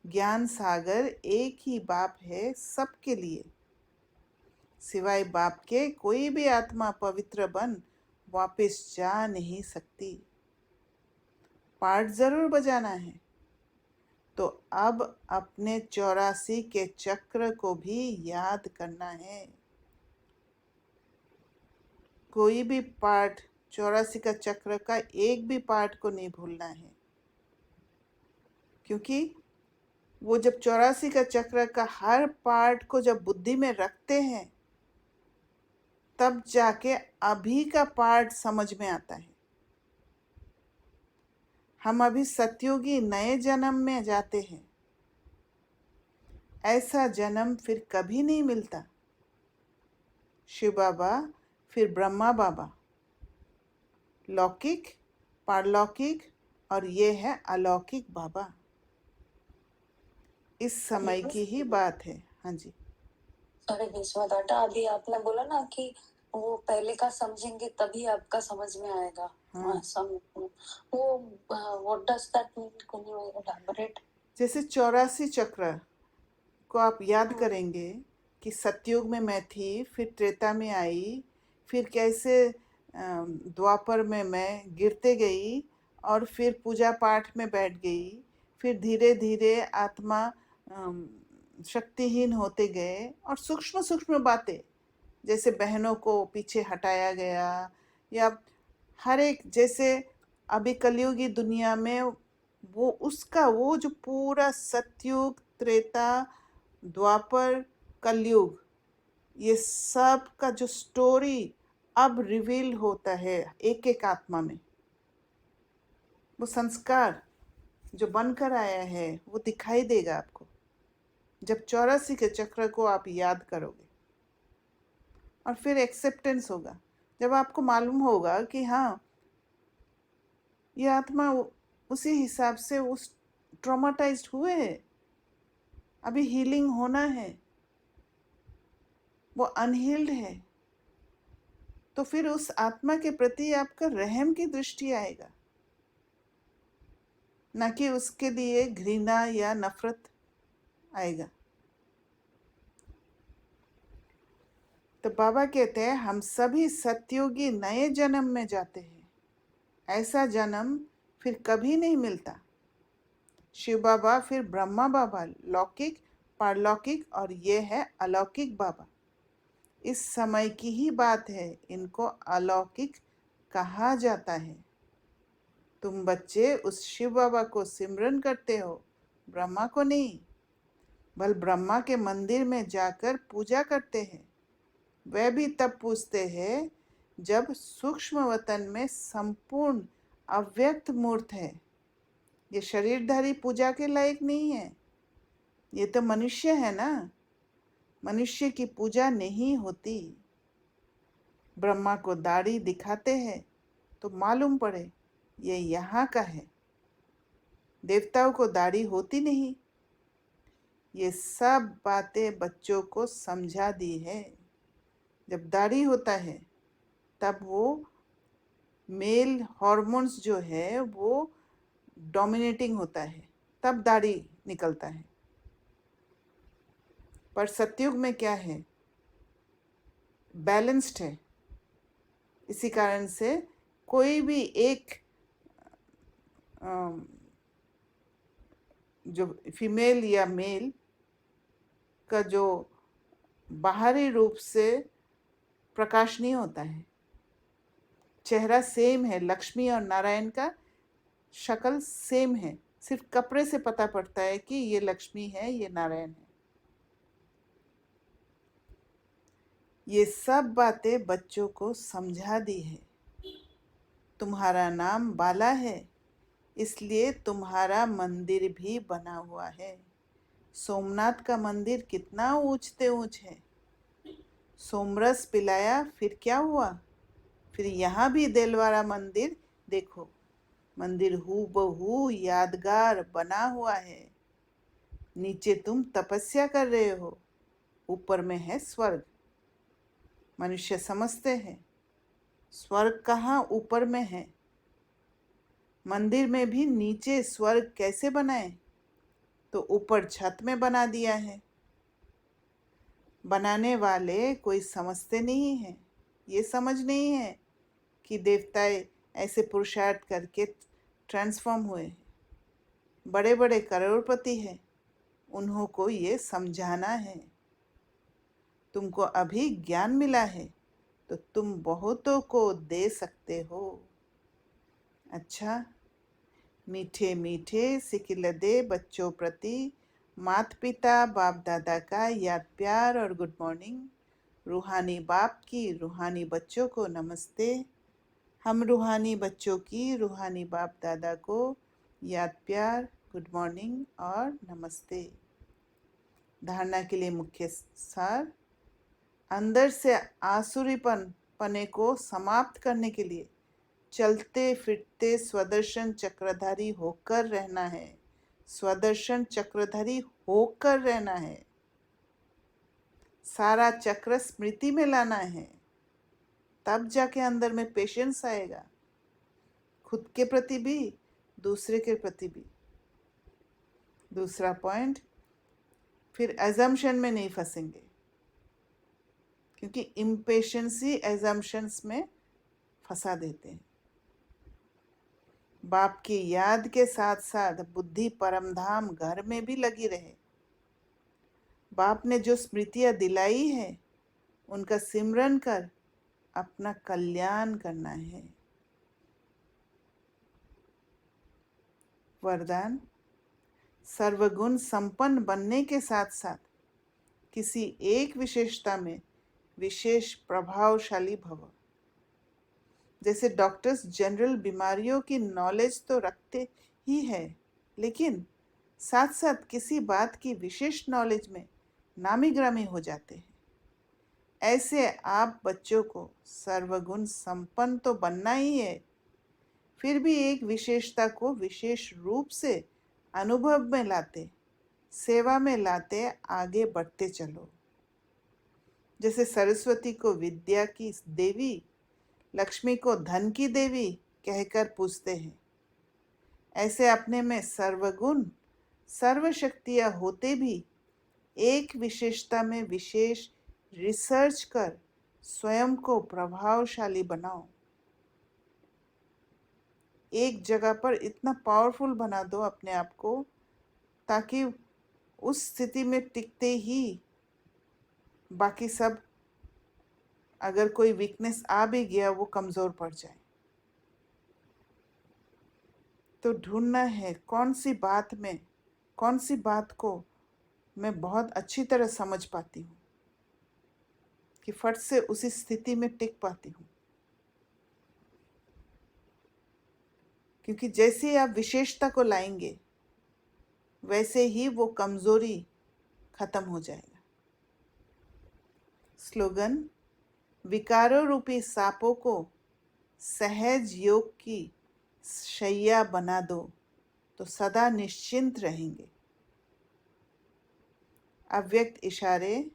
ज्ञान सागर एक ही बाप है सबके लिए। सिवाय बाप के कोई भी आत्मा पवित्र बन वापस जा नहीं सकती। पाठ जरूर बजाना है। तो अब अपने 84 के चक्र को भी याद करना है। कोई भी पार्ट 84 का चक्र का एक भी पार्ट को नहीं भूलना है, क्योंकि वो जब 84 का चक्र का हर पार्ट को जब बुद्धि में रखते हैं तब जाके अभी का पार्ट समझ में आता है। हम अभी सतयुगी नए जन्म में जाते हैं। ऐसा जन्म फिर कभी नहीं मिलता। शिव बाबा, फिर ब्रह्मा बाबा, लौकिक, पारलौकिक, और ये है अलौकिक बाबा। इस समय की ही बात है। हाँ जी। अरे विश्वनाथ आटा, अभी आपने बोला ना कि वो पहले का समझेंगे तभी आपका समझ में आएगा। हाँ। वो what does that mean, can you elaborate? जैसे 84 चक्र को आप याद हम्म। करेंगे कि सतयुग में मैं थी, फिर त्रेता में आई, फिर कैसे द्वापर में मैं गिरते गई और फिर पूजा पाठ में बैठ गई, फिर धीरे धीरे आत्मा शक्तिहीन होते गए, और सूक्ष्म सूक्ष्म बातें जैसे बहनों को पीछे हटाया गया, या हर एक जैसे अभी कलयुगी दुनिया में वो उसका वो जो पूरा सतयुग, त्रेता, द्वापर, कलयुग, ये सब का जो स्टोरी अब रिवील होता है एक एक आत्मा में। वो संस्कार जो बनकर आया है वो दिखाई देगा आपको जब 84 के चक्र को आप याद करोगे। और फिर एक्सेप्टेंस होगा जब आपको मालूम होगा कि हाँ, ये आत्मा उसी हिसाब से उस ट्रॉमाटाइज्ड हुए है, अभी हीलिंग होना है, वो अनहील्ड है, तो फिर उस आत्मा के प्रति आपका रहम की दृष्टि आएगा, न कि उसके लिए घृणा या नफरत आएगा। तो बाबा कहते हैं हम सभी सतयुगी नए जन्म में जाते हैं, ऐसा जन्म फिर कभी नहीं मिलता। शिव बाबा, फिर ब्रह्मा बाबा, लौकिक, पारलौकिक, और ये है अलौकिक बाबा। इस समय की ही बात है, इनको अलौकिक कहा जाता है। तुम बच्चे उस शिव बाबा को सिमरन करते हो, ब्रह्मा को नहीं। बल ब्रह्मा के मंदिर में जाकर पूजा करते हैं, वह भी तब पूजते हैं जब सूक्ष्म वतन में संपूर्ण अव्यक्त मूर्त है। ये शरीरधारी पूजा के लायक नहीं है, ये तो मनुष्य है ना, मनुष्य की पूजा नहीं होती। ब्रह्मा को दाढ़ी दिखाते हैं तो मालूम पड़े ये यहाँ का है, देवताओं को दाढ़ी होती नहीं। ये सब बातें बच्चों को समझा दी है। जब दाढ़ी होता है तब वो मेल हार्मोन्स जो है वो डोमिनेटिंग होता है, तब दाढ़ी निकलता है। पर सतयुग में क्या है, बैलेंस्ड है। इसी कारण से कोई भी एक जो फीमेल या मेल का जो बाहरी रूप से प्रकाश नहीं होता है, चेहरा सेम है, लक्ष्मी और नारायण का शक्ल सेम है, सिर्फ कपड़े से पता पड़ता है कि ये लक्ष्मी है, ये नारायण है। ये सब बातें बच्चों को समझा दी है। तुम्हारा नाम बाला है, इसलिए तुम्हारा मंदिर भी बना हुआ है। सोमनाथ का मंदिर कितना ऊंचते ऊंच है, सोमरस पिलाया फिर क्या हुआ। फिर यहाँ भी देलवाड़ा मंदिर देखो, मंदिर हूबहू यादगार बना हुआ है। नीचे तुम तपस्या कर रहे हो, ऊपर में है स्वर्ग। मनुष्य समझते हैं स्वर्ग कहाँ ऊपर में है, मंदिर में भी नीचे स्वर्ग कैसे बनाए, तो ऊपर छत में बना दिया है। बनाने वाले कोई समझते नहीं हैं, ये समझ नहीं है कि देवताएं ऐसे पुरुषार्थ करके ट्रांसफॉर्म हुए। बड़े बड़े करोड़पति हैं, उन्हों को ये समझाना है। तुमको अभी ज्ञान मिला है तो तुम बहुतों को दे सकते हो। अच्छा, मीठे मीठे सिकिलदे बच्चों प्रति माता पिता बाप दादा का याद प्यार और गुड मॉर्निंग। रूहानी बाप की रूहानी बच्चों को नमस्ते। हम रूहानी बच्चों की रूहानी बाप दादा को याद प्यार, गुड मॉर्निंग और नमस्ते। धारणा के लिए मुख्य सार, अंदर से आसुरीपन पने को समाप्त करने के लिए चलते फिरते स्वदर्शन चक्रधारी होकर रहना है। स्वदर्शन चक्रधारी होकर रहना है। सारा चक्र स्मृति में लाना है, तब जाके अंदर में पेशेंस आएगा, खुद के प्रति भी, दूसरे के प्रति भी। दूसरा पॉइंट, फिर एजम्पशन में नहीं फंसेंगे, क्योंकि इम्पेशेंसी एजम्पशंस में फंसा देते हैं। बाप की याद के साथ साथ बुद्धि परमधाम घर में भी लगी रहे। बाप ने जो स्मृतियां दिलाई है, उनका सिमरन कर अपना कल्याण करना है। वरदान, सर्वगुण संपन्न बनने के साथ साथ किसी एक विशेषता में विशेष प्रभावशाली भव। जैसे डॉक्टर्स जनरल बीमारियों की नॉलेज तो रखते ही है, लेकिन साथ साथ किसी बात की विशेष नॉलेज में नामी ग्रामी हो जाते हैं। ऐसे आप बच्चों को सर्वगुण संपन्न तो बनना ही है, फिर भी एक विशेषता को विशेष रूप से अनुभव में लाते, सेवा में लाते आगे बढ़ते चलो। जैसे सरस्वती को विद्या की देवी, लक्ष्मी को धन की देवी कहकर पूजते हैं, ऐसे अपने में सर्वगुण सर्वशक्तियाँ होते भी एक विशेषता में विशेष रिसर्च कर स्वयं को प्रभावशाली बनाओ। एक जगह पर इतना पावरफुल बना दो अपने आप को, ताकि उस स्थिति में टिकते ही बाकी सब, अगर कोई वीकनेस आ भी गया, वो कमज़ोर पड़ जाए। तो ढूंढना है कौन सी बात में, कौन सी बात को मैं बहुत अच्छी तरह समझ पाती हूँ कि फट से उसी स्थिति में टिक पाती हूँ। क्योंकि जैसे आप विशेषता को लाएंगे, वैसे ही वो कमजोरी खत्म हो जाएगा। स्लोगन, विकारों रूपी सांपों को सहज योग की शैया बना दो तो सदा निश्चिंत रहेंगे। अव्यक्त इशारे,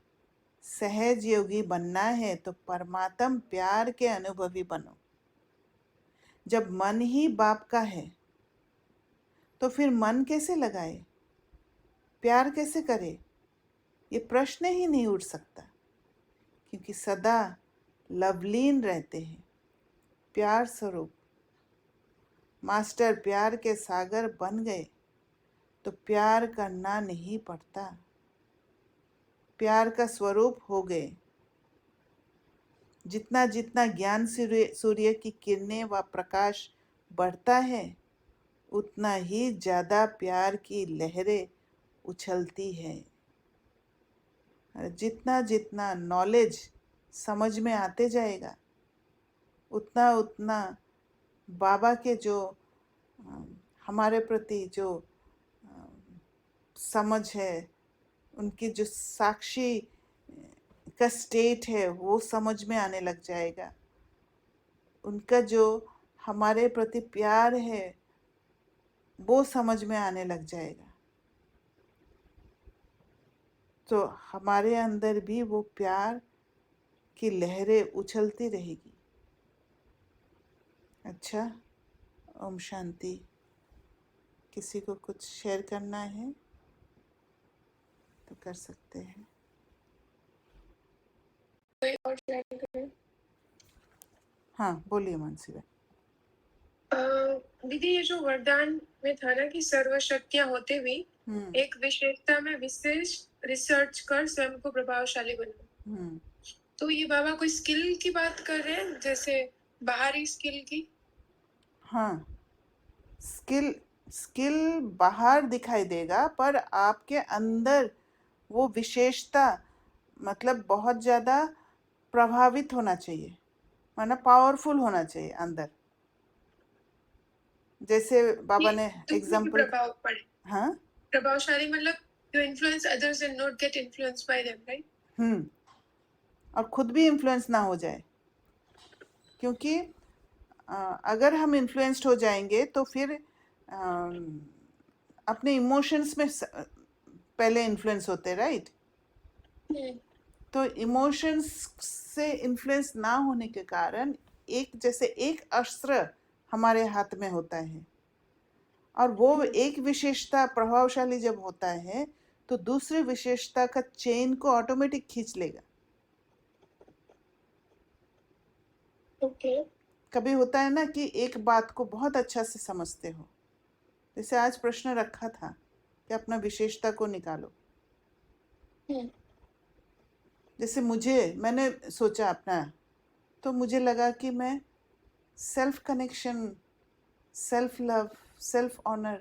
सहज योगी बनना है तो परमात्म प्यार के अनुभवी बनो। जब मन ही बाप का है तो फिर मन कैसे लगाए, प्यार कैसे करे, ये प्रश्न ही नहीं उठ सकता, क्योंकि सदा लवलीन रहते हैं, प्यार स्वरूप। मास्टर प्यार के सागर बन गए तो प्यार करना नहीं पड़ता, प्यार का स्वरूप हो गए। जितना जितना ज्ञान सूर्य की किरणें व प्रकाश बढ़ता है, उतना ही ज़्यादा प्यार की लहरें उछलती है। जितना जितना नॉलेज समझ में आते जाएगा, उतना उतना बाबा के जो हमारे प्रति जो समझ है, उनकी जो साक्षी का स्टेट है, वो समझ में आने लग जाएगा। उनका जो हमारे प्रति प्यार है, वो समझ में आने लग जाएगा। तो हमारे अंदर भी वो प्यार की लहरें उछलती रहेगी। अच्छा, ओम शांति। किसी को कुछ शेयर करना है तो कर सकते हैं। कोई और शेयर करें? हाँ, बोलिए मानसी बहन। दीदी, ये जो वरदान में था ना कि सर्व शक्तियां होते हुए एक विशेषता में विशेष रिसर्च कर स्वयं को प्रभावशाली बनाओ, तो ये बाबा कोई स्किल की बात कर रहे हैं, जैसे बाहरी स्किल की? हाँ, स्किल बाहर दिखाई देगा, पर आपके अंदर वो विशेषता मतलब बहुत ज़्यादा प्रभावित होना चाहिए, माना पावरफुल होना चाहिए अंदर। जैसे बाबा ने एग्जाम्पल, प्रभाव पड़े। हाँ, प्रभावशाली मतलब to influence others and not get influenced by them, right? और खुद भी इन्फ्लुएंस ना हो जाए, क्योंकि अगर हम इन्फ्लुएंस्ड हो जाएंगे तो फिर अपने इमोशंस में पहले इन्फ्लुएंस होते, राइट? तो इमोशंस से इन्फ्लुएंस ना होने के कारण जैसे एक अस्त्र हमारे हाथ में होता है, और वो एक विशेषता प्रभावशाली जब होता है तो दूसरी विशेषता का चेन को ऑटोमेटिक खींच लेगा। ओके। कभी होता है ना कि एक बात को बहुत अच्छा से समझते हो, जैसे आज प्रश्न रखा था कि अपना विशेषता को निकालो। जैसे मैंने सोचा अपना, तो मुझे लगा कि मैं self connection, self love, self honour,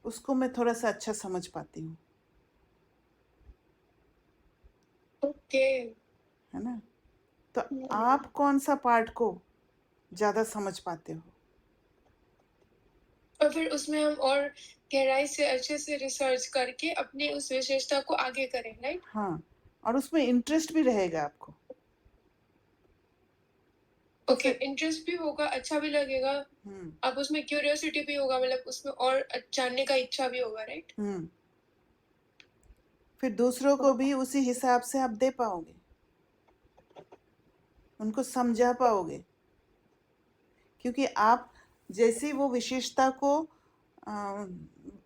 उसको मैं थोड़ा सा अच्छा समझ पाती हूँ, ओके। है ना? तो आप कौन सा पार्ट को ज़्यादा समझ पाते हो? और फिर उसमें हम और गहराई से अच्छे से रिसर्च करके अपनी उस विशेषता को आगे करें, राइट? हाँ, और उसमें इंटरेस्ट भी रहेगा आपको। तो ओके, फिर इंटरेस्ट भी होगा, अच्छा भी लगेगा, अब उसमें क्यूरियोसिटी भी होगा, मतलब उसमें और जानने का इच्छा भी होगा, राइट? फिर दूसरों को भी उसी हिसाब से आप दे पाओगे, उनको समझा पाओगे, क्योंकि आप जैसी वो विशेषता को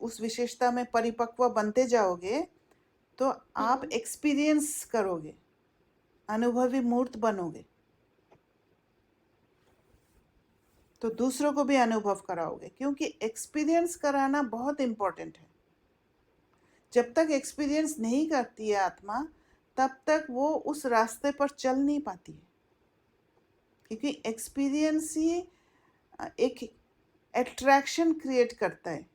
उस विशेषता में परिपक्व बनते जाओगे तो आप एक्सपीरियंस करोगे, अनुभवी मूर्त बनोगे, तो दूसरों को भी अनुभव कराओगे, क्योंकि एक्सपीरियंस कराना बहुत इम्पोर्टेंट है। जब तक एक्सपीरियंस नहीं करती है आत्मा, तब तक वो उस रास्ते पर चल नहीं पाती है, क्योंकि एक्सपीरियंस ही एक अट्रैक्शन क्रिएट करता है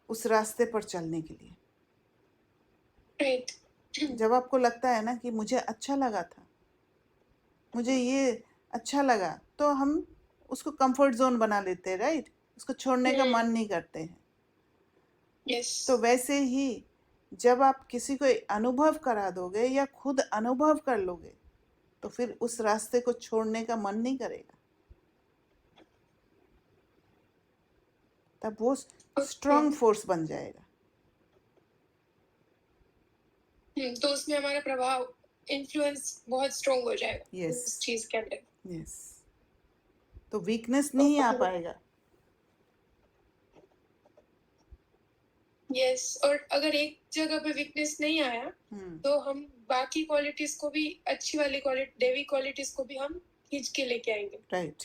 उस रास्ते पर चलने के लिए। राइट। जब आपको लगता है ना कि मुझे अच्छा लगा था, मुझे ये अच्छा लगा, तो हम उसको कंफर्ट जोन बना लेते हैं, राइट? उसको छोड़ने का मन नहीं करते हैं। यस। तो वैसे ही जब आप किसी को अनुभव करा दोगे या खुद अनुभव कर लोगे, तो फिर उस रास्ते को छोड़ने का मन नहीं करेगा, तब वो स्ट्रॉन्ग फोर्स बन जाएगा। तो उसमें हमारा प्रभाव, इन्फ्लुएंस बहुत स्ट्रॉन्ग हो जाएगा Yes. उस चीज के अंदर। यस, तो वीकनेस नहीं आ पाएगा। यस, और अगर एक जगह पे वीकनेस नहीं आया तो हम बाकी क्वालिटीज को भी, अच्छी वाली क्वालिटी, देवी क्वालिटीज को भी हम खींच के लेके आएंगे, right.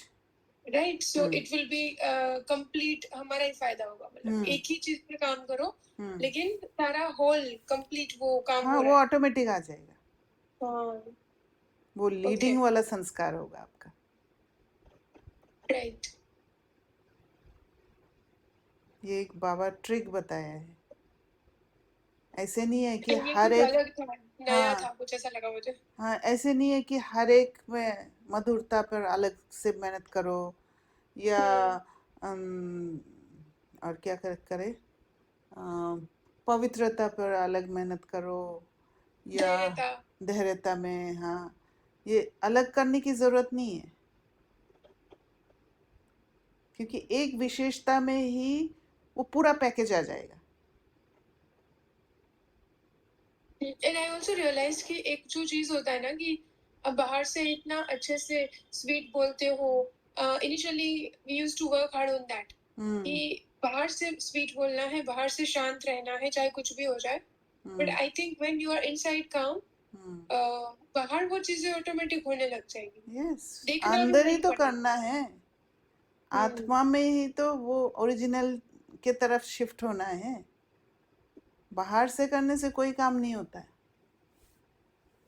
Right? So it will be complete, हमारा ही फायदा होगा, मतलब एक ही चीज पे काम करो लेकिन सारा होल कंप्लीट वो काम हाँ, हो वो रहा है। ऑटोमेटिक आ जाएगा, हाँ, वो लीडिंग वाला संस्कार होगा आपका। राइट। ये एक बाबा ट्रिक बताया है, ऐसे नहीं है कि ये हर कुछ एक, अलग था, नया हाँ था, कुछ ऐसा लगा मुझे। हाँ, ऐसे नहीं है कि हर एक में मधुरता पर अलग से मेहनत करो, या और क्या करे, पवित्रता पर अलग मेहनत करो, या धैर्यता में, हाँ, ये अलग करने की जरूरत नहीं है, क्योंकि एक विशेषता में ही वो पूरा पैकेज आ जाएगा। एंड आई ऑल्सो रियलाइज कि एक जो चीज होता है ना कि अब बाहर से इतना अच्छे से स्वीट बोलते हो, initially we used to work hard on that कि बाहर से स्वीट बोलना है, बाहर से शांत रहना है, चाहे कुछ भी हो जाए, but I think when you are inside काम, बाहर वो चीजें ऑटोमेटिक होने लग जाएंगी। यस, देखना भी अंदर ही नहीं तो पड़ेगा। करना है, आत्मा में ही तो वो ओरिजिनल के तरफ शिफ्ट होना है, बाहर से करने से कोई काम नहीं होता है।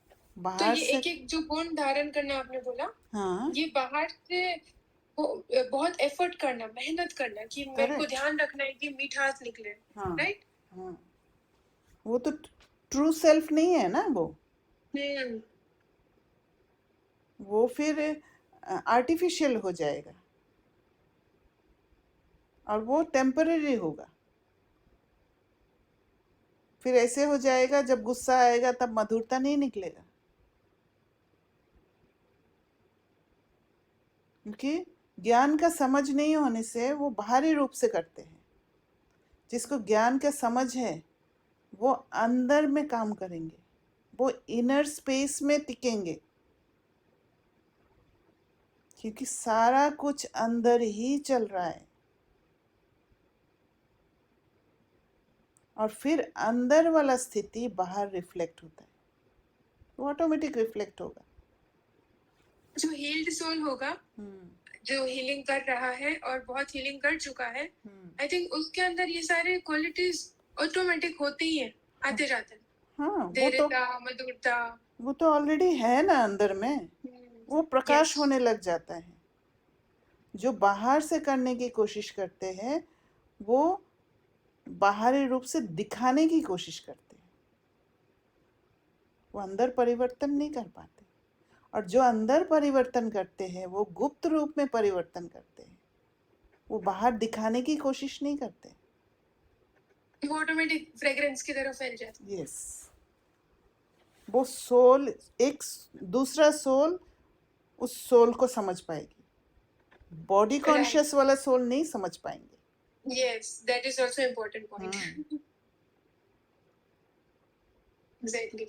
तो बाहर ये से, एक एक जो गुण धारण करना आपने बोला, हाँ, ये बाहर से बहुत एफर्ट करना, मेहनत करना कि मेरे को ध्यान रखना है कि मिठास निकले, राइट? हाँ, वो तो ट्रू सेल्फ नहीं है ना, वो फिर आर्टिफिशियल हो जाएगा, और वो टेम्पररी होगा। फिर ऐसे हो जाएगा, जब गुस्सा आएगा तब मधुरता नहीं निकलेगा, क्योंकि ज्ञान का समझ नहीं होने से वो बाहरी रूप से करते हैं। जिसको ज्ञान का समझ है वो अंदर में काम करेंगे, वो इनर स्पेस में टिकेंगे, क्योंकि सारा कुछ अंदर ही चल रहा है। और फिर अंदर वाला स्थिति बाहर रिफ्लेक्ट होता है, वो ऑटोमेटिक रिफ्लेक्ट होगा। जो हील्ड सोल होगा, जो हीलिंग कर रहा है और बहुत हीलिंग कर चुका है, आई थिंक उसके अंदर ये सारे क्वालिटीज ऑटोमेटिक होते ही हैं, आते जाते हैं। हाँ, धैर्यता, मधुरता, वो तो ऑलरेडी है ना अंदर में, वो प्रकाश yes. होने लग जाता है। जो बाहर से करने की कोशिश करते हैं वो बाहरी रूप से दिखाने की कोशिश करते हैं, वो अंदर परिवर्तन नहीं कर पाते। और जो अंदर परिवर्तन करते हैं वो गुप्त रूप में परिवर्तन करते हैं, वो बाहर दिखाने की कोशिश नहीं करते। वो ऑटोमेटिक फ्रेग्रेंस की तरफ फैल जाता है। यस, वो सोल, एक दूसरा सोल उस सोल को समझ पाएगी, बॉडी कॉन्शियस वाला सोल नहीं समझ पाएंगे। Yes, that is also important point. Exactly.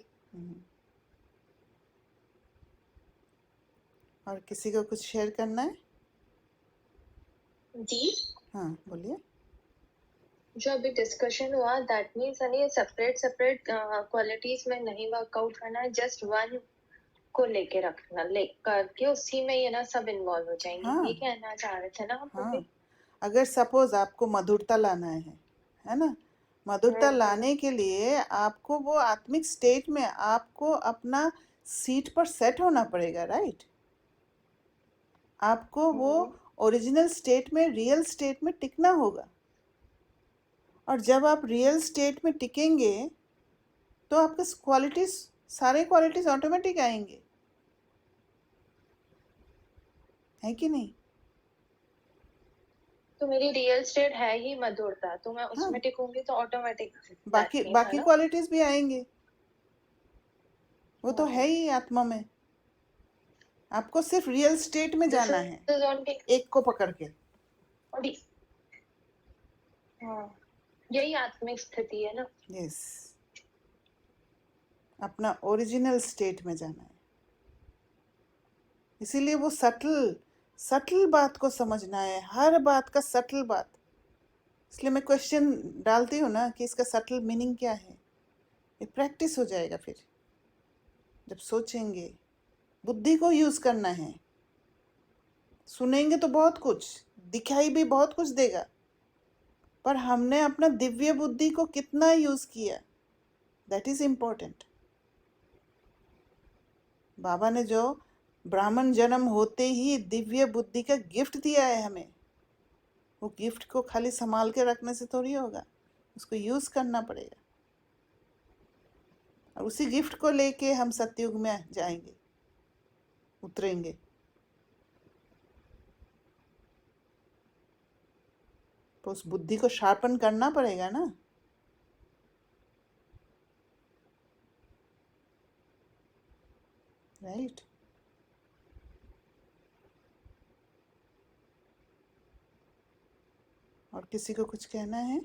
और किसी को कुछ शेयर करना है? जी, हाँ बोलिए। जो अभी डिस्कशन हुआ दैट मीन्स यानी सेपरेट क्वालिटीज में नहीं वर्कआउट करना है, जस्ट वन को लेके रखना, लेकर के उसी में ये ना सब इन्वॉल्व हो जाएंगे। हाँ, ये कहना चाह रहे थे ना आप हाँ, अभी? अगर सपोज आपको मधुरता लाना है ना, मधुरता लाने के लिए आपको वो आत्मिक स्टेट में आपको अपना सीट पर सेट होना पड़ेगा, राइट? आपको वो ओरिजिनल स्टेट में, रियल स्टेट में टिकना होगा। और जब आप रियल स्टेट में टिकेंगे तो आपके क्वालिटीज, सारे क्वालिटीज ऑटोमेटिक आएंगे, है कि नहीं? तो मेरी रियल स्टेट है ही मधुरता, तो मैं उसमें हाँ, टिकूंगी तो ऑटोमेटिक बाकी क्वालिटीज भी आएंगे, वो तो है ही आत्मा में। आपको सिर्फ रियल स्टेट में जाना है, एक को पकड़ के। यही आत्मिक स्थिति है ना। यस, अपना ओरिजिनल स्टेट में जाना है। इसीलिए वो सटल बात को समझना है, हर बात का सटल बात। इसलिए मैं क्वेश्चन डालती हूँ ना कि इसका सटल मीनिंग क्या है। ये प्रैक्टिस हो जाएगा फिर, जब सोचेंगे। बुद्धि को यूज करना है। सुनेंगे तो बहुत कुछ, दिखाई भी बहुत कुछ देगा, पर हमने अपना दिव्य बुद्धि को कितना यूज किया, दैट इज इम्पोर्टेंट। बाबा ने जो ब्राह्मण जन्म होते ही दिव्य बुद्धि का गिफ्ट दिया है हमें, वो गिफ्ट को खाली संभाल के रखने से थोड़ी होगा, उसको यूज करना पड़ेगा। और उसी गिफ्ट को लेके हम सतयुग में जाएंगे, उतरेंगे। तो उस बुद्धि को शार्पन करना पड़ेगा ना। राइट? और किसी को कुछ कहना है?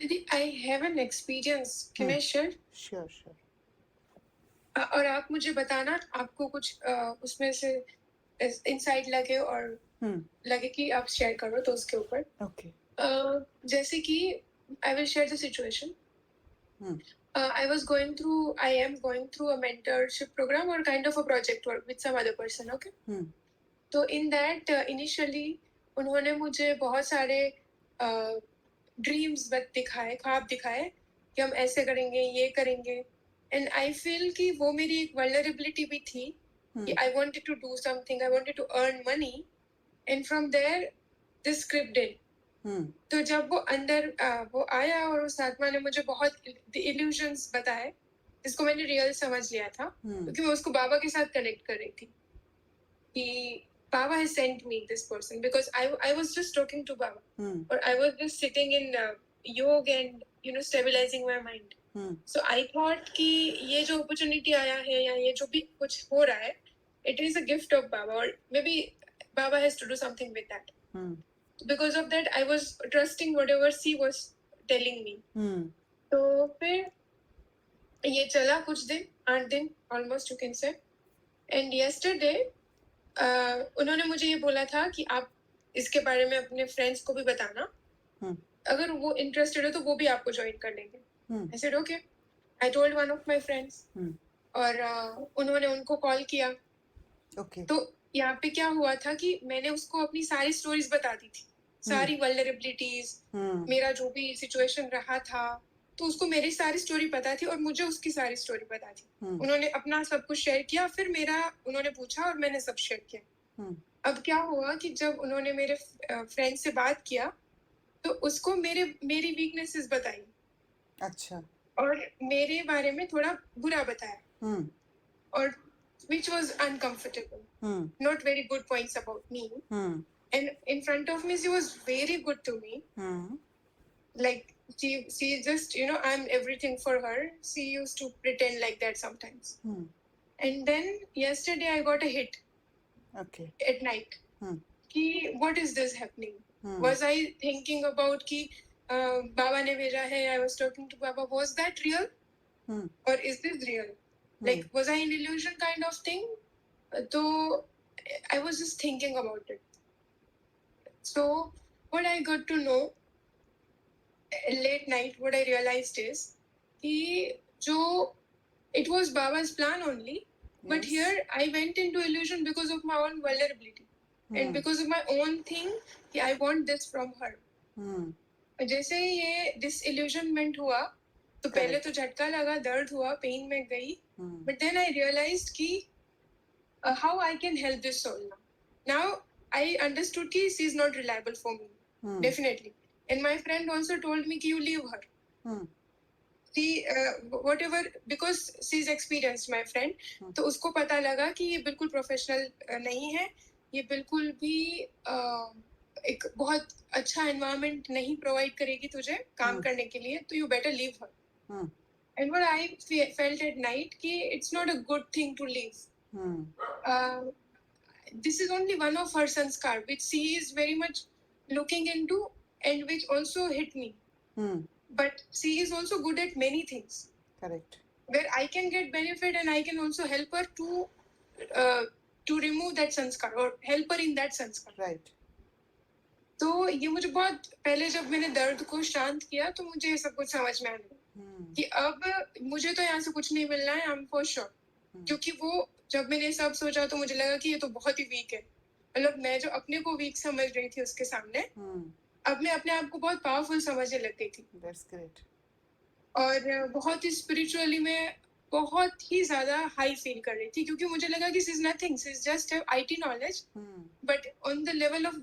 दीदी, I have an experience, can I share? Sure. और आप मुझे बताना आपको कुछ उसमें से इंसाइट लगे और लगे कि आप शेयर करो तो उसके ऊपर। ओके। जैसे कि I will share the situation. I am going through a mentorship program or kind of a project work with some other person, okay? तो in that initially उन्होंने मुझे बहुत सारे ड्रीम्स दिखाए, ख्वाब दिखाए कि हम ऐसे करेंगे, ये करेंगे, and I feel कि वो मेरी एक vulnerability भी थी कि I wanted to do something, I wanted to earn money, and from there this script in. तो जब वो अंदर वो आया और उस आत्मा ने मुझे बहुत इल्यूजन्स बताए, जिसको मैंने रियल समझ लिया था, क्योंकि मैं उसको बाबा के साथ कनेक्ट कर रही थी कि बाबा has sent me this person because I was just talking to Baba or I was just sitting in yoga and stabilizing my mind. So I thought कि ये जो opportunity आया है या ये जो भी कुछ हो रहा है, it is a gift of Baba, or maybe Baba has to do something with that. Because of that, I was trusting whatever she was telling me. तो फिर ये चला कुछ दिन, 8 दिन almost you can say. And yesterday उन्होंने मुझे ये बोला था कि आप इसके बारे में अपने फ्रेंड्स को भी बताना, अगर वो इंटरेस्टेड है तो वो भी आपको ज्वाइन कर लेंगे. I said okay. I told one of my friends. और उन्होंने उनको कॉल किया. तो यहाँ पे क्या हुआ था कि मैंने उसको अपनी सारी स्टोरीज बता दी थी, सारी वल्नरेबिलिटीज, मेरा जो भी सिचुएशन रहा था, तो उसको मेरी सारी स्टोरी पता थी और मुझे उसकी सारी स्टोरी पता थी. उन्होंने अपना सब कुछ शेयर किया, फिर मेरा उन्होंने पूछा और मैंने सब शेयर किया. अब क्या हुआ कि जब उन्होंने मेरे फ्रेंड से बात किया तो उसको मेरी वीकनेसेस बताई. अच्छा. और मेरे बारे में थोड़ा बुरा बताया. और which was uncomfortable. Not very good points about me. And in front of me, she was very good to me. Like she just, I'm everything for her. She used to pretend like that sometimes. And then yesterday I got a hit. Okay. At night. Ki, what is this happening? Was I thinking about ki Baba ne bheja hai? I was talking to Baba. Was that real? Or is this real? Like, was I in illusion kind of thing? So I was just thinking about it. So what I got to know late night, what I realized is it was Baba's plan only. Yes. But here I went into illusion because of my own vulnerability. And because of my own thing, I want this from her. जैसे ये disillusionment हुआ तो पहले तो झटका लगा, दर्द हुआ, पेन में गई. But then I realized कि how I can help this soul now. Now I understood कि she is not reliable for me. Definitely. And my friend also told me कि you leave her. She whatever, because she is experienced, my friend. तो उसको पता लगा कि ये बिल्कुल professional नहीं है, ये बिल्कुल भी एक बहुत अच्छा एनवायरनमेंट नहीं प्रोवाइड करेगी तुझे काम करने के लिए, तो you better leave her. And what I felt at night कि it's not a good thing to leave. This is only one of her sanskar which she is very much looking into and which also hit me. But she is also good at many things. Correct. Where I can get benefit and I can also help her to remove that sanskar or help her in that sanskar. Right. तो ये मुझे बहुत पहले जब मैंने दर्द को शांत किया तो मुझे ये सब कुछ समझ में आया कि अब मुझे तो यहाँ से कुछ नहीं मिलना है, I'm for sure. क्योंकि वो जब मैंने सब सोचा तो मुझे लगा कि ये तो बहुत ही वीक है. मतलब मैं जो अपने को वीक समझ रही थी उसके सामने, अब मैं अपने आप को बहुत पावरफुल समझने लग गई थी. That's great. और बहुत ही स्पिरिचुअली मैं बहुत ही ज्यादा हाई फील कर रही थी क्योंकि मुझे लगा कि she is nothing, she is just have IT knowledge, but on the level of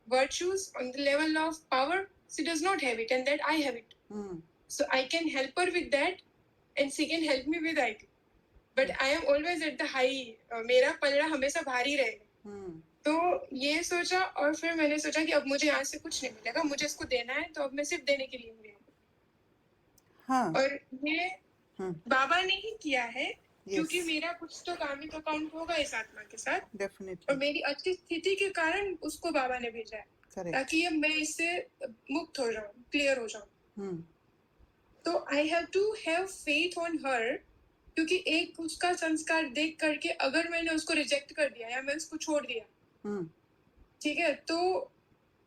virtues, on the level of power, she does not have it, and that I have it. So I can help her with that, and she can help me with IT. But I am always at the high. मेरा पलड़ा हमेशा भारी रहेगा. तो ये सोचा और फिर मैंने सोचा कि अब मुझे यहाँ से कुछ नहीं मिलेगा, मुझे इसको देना है, तो अब मैं सिर्फ देने के लिए हूँ. हाँ. और ये बाबा ने ही किया है. Yes. क्योंकि मेरा कुछ तो कार्मिक अकाउंट होगा इस आत्मा के साथ. Definitely. और मेरी अच्छी स्थिति के कारण उसको बाबा ने भेजा है. Correct. ताकि अब मैं इससे मुक्त हो जाऊं, क्लियर हो जाऊं. तो I have to have faith on her, क्योंकि एक उसका संस्कार देख करके अगर मैंने उसको रिजेक्ट कर दिया या मैं उसको छोड़ दिया, ठीक है, तो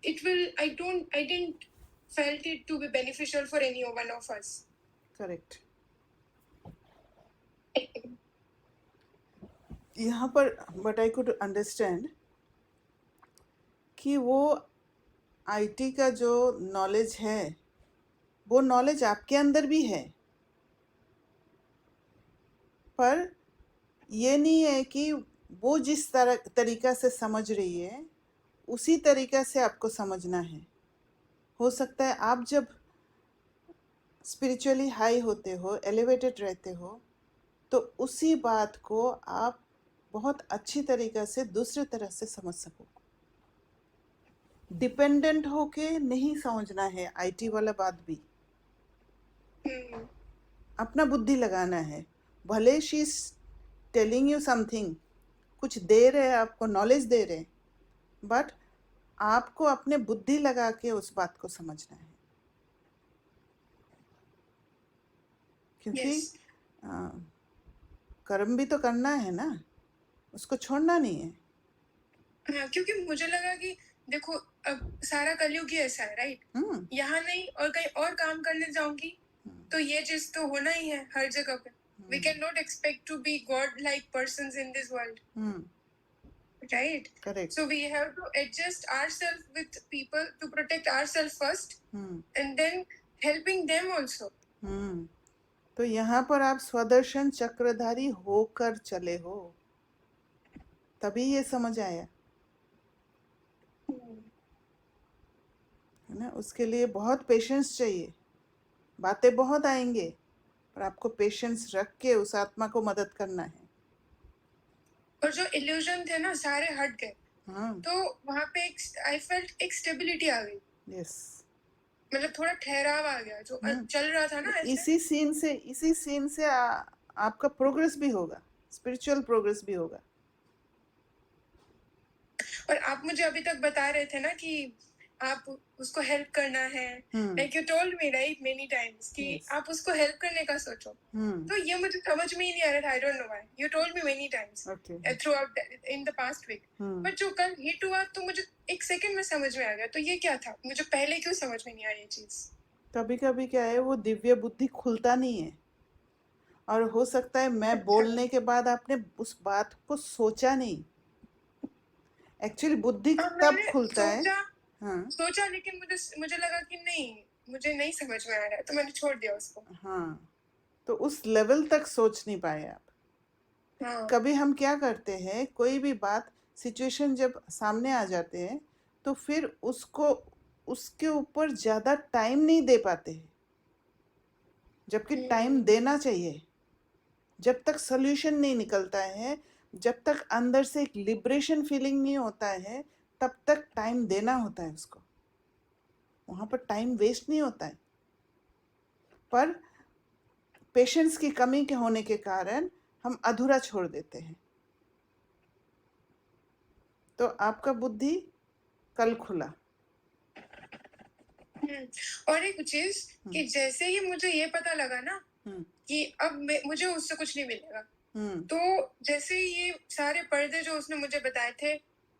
it will, I didn't felt it to be beneficial for any one of us. Correct. यहाँ पर but I could understand कि वो IT का जो नॉलेज है वो नॉलेज आपके अंदर भी है, पर ये नहीं है कि वो जिस तरीका से समझ रही है उसी तरीका से आपको समझना है. हो सकता है आप जब स्पिरिचुअली हाई होते हो, एलिवेटेड रहते हो, तो उसी बात को आप बहुत अच्छी तरीक़ा से दूसरे तरह से समझ सको. डिपेंडेंट होके नहीं समझना है IT वाला बात भी. अपना बुद्धि लगाना है. भले she is telling you something, कुछ दे रहे हैं, आपको नॉलेज दे रहे हैं, बट आपको अपने बुद्धि लगा के उस बात को समझना है, क्योंकि यस कर्म भी तो करना है ना, उसको छोड़ना नहीं है। हाँ, क्योंकि मुझे लगा कि देखो अब सारा कलयुग ही ऐसा है, राइट? हम्म यहाँ नहीं और कहीं और काम करने जाऊंगी तो ये चीज तो होना ही है हर जगह पे. We cannot expect to be god-like persons in this world, right? Correct. So we have to adjust ourselves with people to protect ourselves first, and then helping them also. तो यहाँ पर आप स्वदर्शन चक्रधारी होकर चले हो, तभी ये समझ आया है ना। उसके लिए बहुत पेशेंस चाहिए, बातें बहुत आएंगे, पर आपको पेशेंस रख के उस आत्मा को मदद करना है। और जो इल्यूजन थे ना सारे हट गए, तो वहां पे एक आई फेल्ट एक स्टेबिलिटी आ गई, यस, मतलब थोड़ा ठहराव आ गया जो चल रहा था ना ऐसे. इसी सीन से आपका प्रोग्रेस भी होगा, स्पिरिचुअल प्रोग्रेस भी होगा। और आप मुझे अभी तक बता रहे थे ना कि आप उसको हेल्प करना है, like you told me right many times कि आप उसको हेल्प करने का सोचो. तो ये मुझे समझ में ही नहीं आ रहा था, I don't know why. You told me many times throughout in the past week, but जो कल हिट हुआ तो मुझे एक सेकंड में समझ में आ गया. तो ये क्या था, मुझे पहले क्यों समझ में नहीं आई ये चीज? कभी कभी क्या है, वो दिव्य बुद्धि खुलता नहीं है, और हो सकता है मैं बोलने के बाद आपने उस बात को सोचा नहीं। एक्चुअली बुद्धि तब खुलता है। सोचा लेकिन मुझे लगा कि नहीं, मुझे नहीं समझ में आ रहा है, तो मैंने छोड़ दिया उसको. तो उस लेवल तक सोच नहीं पाए आप। कभी हम क्या करते हैं, कोई भी बात सिचुएशन जब सामने आ जाते हैं तो फिर उसको उसके ऊपर ज़्यादा टाइम नहीं दे पाते हैं, जबकि टाइम देना चाहिए। जब तक सोल्यूशन नहीं निकलता है, जब तक अंदर से एक लिबरेशन फीलिंग नहीं होता है, तब तक टाइम देना होता है उसको। वहाँ पर टाइम वेस्ट नहीं होता है, पर पेशेंस की कमी के होने के कारण हम अधूरा छोड़ देते हैं। तो आपका बुद्धि कल खुला। और एक चीज कि जैसे ही मुझे ये पता लगा ना कि अब मुझे उससे कुछ नहीं मिलेगा, तो जैसे ये सारे पर्दे जो उसने मुझे बताए थे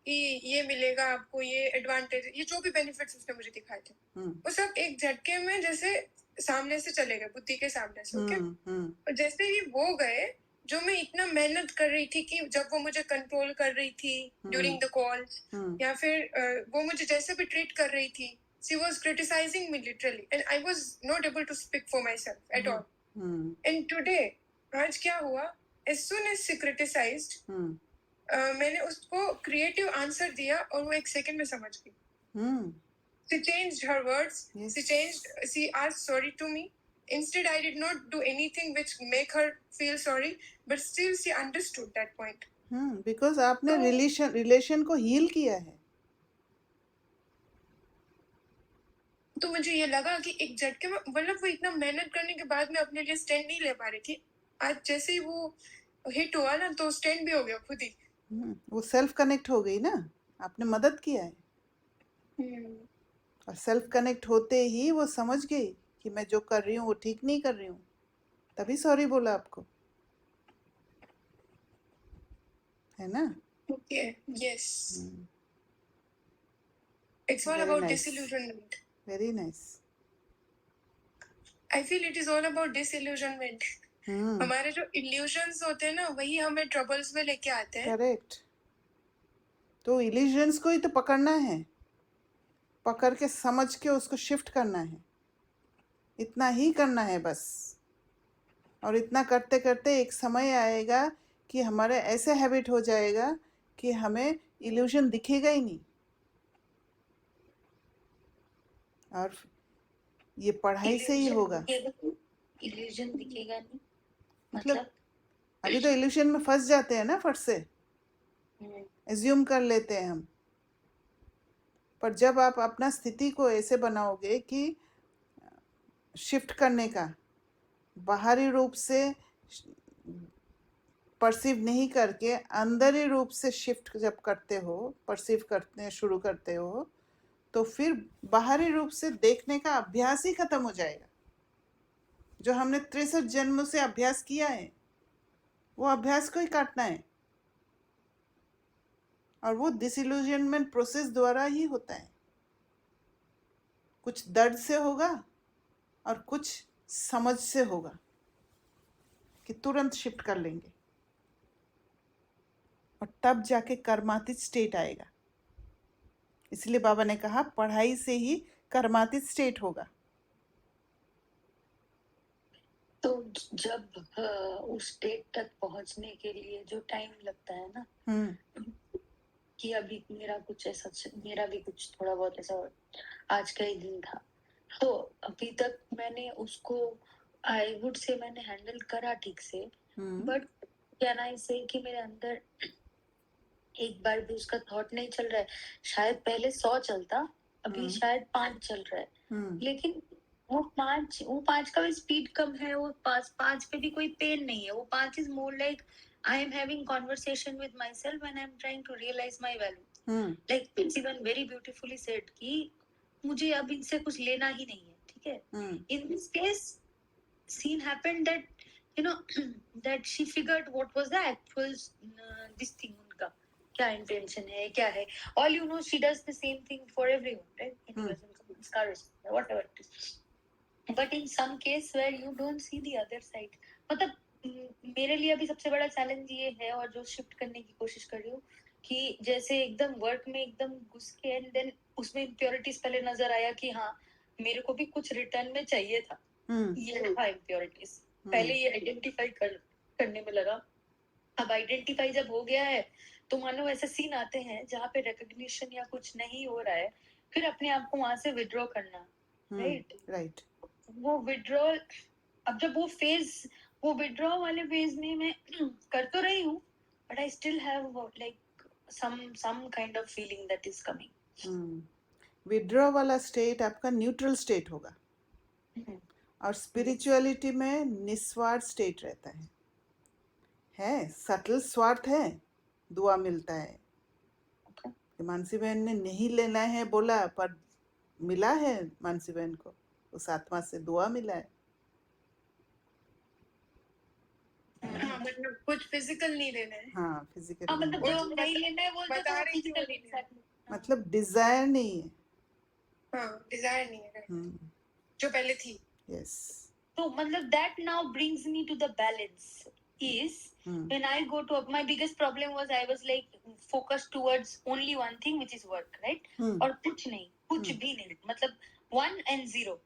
कि ये मिलेगा आपको, ये एडवांटेज, ये जो भी बेनिफिट्स उसने मुझे दिखाए थे, वो सब एक झटके में जैसे सामने से चले गए, बुद्धि के सामने से. ओके, और जैसे ही वो गए, जो मैं इतना मेहनत कर रही थी कि जब वो मुझे कंट्रोल कर रही थी ड्यूरिंग द कॉल, या फिर वो मुझे जैसे भी ट्रीट कर रही थी, she was criticizing me literally and I was not able to speak for myself at all. And today, आज क्या हुआ, as soon as she criticized, मैंने उसको क्रिएटिव आंसर दिया और वो एक सेकंड में समझ गई. She changed her words. Yes. She asked sorry to me. Instead, I did not do anything which make her feel sorry, but still she understood that point. Because आपने relation को heal किया है. तो मुझे ये लगा कि एक झटके में, मतलब वो इतना मेहनत करने के बाद में अपने लिए स्टैंड नहीं ले पा रही थी, आज जैसे ही वो हिट हुआ ना तो स्टैंड भी हो गया खुद ही. वो सेल्फ कनेक्ट हो गई ना, आपने मदद किया है. और सेल्फ कनेक्ट होते ही वो समझ गई कि मैं जो कर रही हूँ वो ठीक नहीं कर रही हूँ, तभी सॉरी बोला आपको, है ना. Okay, yes, it's all about disillusionment. Very nice. I feel it is all about disillusionment. हमारे जो इल्यूजन्स होते हैं ना, वही हमें ट्रबल्स में लेके आते हैं. करेक्ट. तो इल्यूजन्स को ही तो पकड़ना है, पकड़ के समझ के उसको शिफ्ट करना है, इतना ही करना है बस. और इतना करते करते एक समय आएगा कि हमारे ऐसे हैबिट हो जाएगा कि हमें इल्यूजन दिखेगा ही नहीं. और ये पढ़ाई से ही होगा. इल्यूजन दिखेगा नहीं मतलब अभी तो इल्यूजन में फंस जाते हैं ना, फट से एज्यूम कर लेते हैं हम. पर जब आप अपना स्थिति को ऐसे बनाओगे कि शिफ्ट करने का, बाहरी रूप से परसीव नहीं करके अंदर रूप से शिफ्ट जब करते हो, परसीव करते शुरू करते हो, तो फिर बाहरी रूप से देखने का अभ्यास ही खत्म हो जाएगा। जो हमने 63 जन्म से अभ्यास किया है, वो अभ्यास को ही काटना है, और वो डिसिल्यूजनमेंट प्रोसेस द्वारा ही होता है। कुछ दर्द से होगा और कुछ समझ से होगा कि तुरंत शिफ्ट कर लेंगे, और तब जाके कर्मातीत स्टेट आएगा। इसलिए बाबा ने कहा पढ़ाई से ही कर्मातीत स्टेट होगा। तो जब उस स्टेट तक पहुंचने के लिए जो टाइम लगता है ना, कि अभी मेरा भी कुछ थोड़ा बहुत ऐसा आज का ही दिन था, तो अभी तक मैंने उसको आई वुड से मैंने हैंडल करा ठीक से, बट कैन आई से कि मेरे अंदर एक बार भी उसका थॉट नहीं चल रहा है। शायद पहले 100 चलता, अभी शायद 5 चल रहा है, लेकिन वो 5 का भी स्पीड कम है। वो 5 पे भी कोई पेन नहीं है। वो 5 is more like I am having conversation with myself and I am trying to realise my value. Like principal very beautifully said कि मुझे अब इनसे कुछ लेना ही नहीं है, ठीक है। In this case seen happened that you know that she figured what was the actual this thing उनका क्या इंटेंशन है, क्या है। all you know she does the same thing for everyone, right? whatever it is, but in some case where you don't see the other side, मतलब मेरे लिए अभी सबसे बड़ा चैलेंज ये है, और जो शिफ्ट करने की कोशिश कर रही हूँ कि जैसे एकदम वर्क में एकदम घुस के एंड देन उसमें इम्प्योरिटीज पहले नजर आया कि हाँ मेरे को भी कुछ रिटर्न में चाहिए था, ये था इम्प्योरिटीज। पहले ये आइडेंटिफाई करने में लगा। अब आइडेंटिफाई जब हो गया है तो मानो ऐसे सीन आते हैं जहाँ पे रिकॉग्निशन या कुछ नहीं हो रहा है, फिर अपने आप को वहां से विड्रॉ करना, राइट। वो विड्रॉ, अब जब वो विड्रॉ वाले फेज में मैं कर तो रही हूँ, but I still have like some kind of feeling that is coming. Withdraw वाला स्टेट आपका न्यूट्रल स्टेट होगा, और स्पिरिचुअलिटी में निस्वार्थ स्टेट रहता है। सटल स्वार्थ है, दुआ मिलता है। मानसी बहन ने नहीं लेना है बोला, पर मिला है मानसी बहन को, उस आत्मा से दुआ मिला है। हाँ, मतलब कुछ फिजिकल नहीं लेना है। हाँ, फिजिकल मतलब जो नहीं लेना है वो बता रही थी वो फिजिकल, मतलब डिजायर नहीं है। हाँ, डिजायर नहीं है, जो पहले थी। यस। तो मतलब that now brings me to the balance is when I go to my biggest problem was I was like focused towards only one thing which is work, right? और कुछ भी नहीं, मतलब 1 and 0।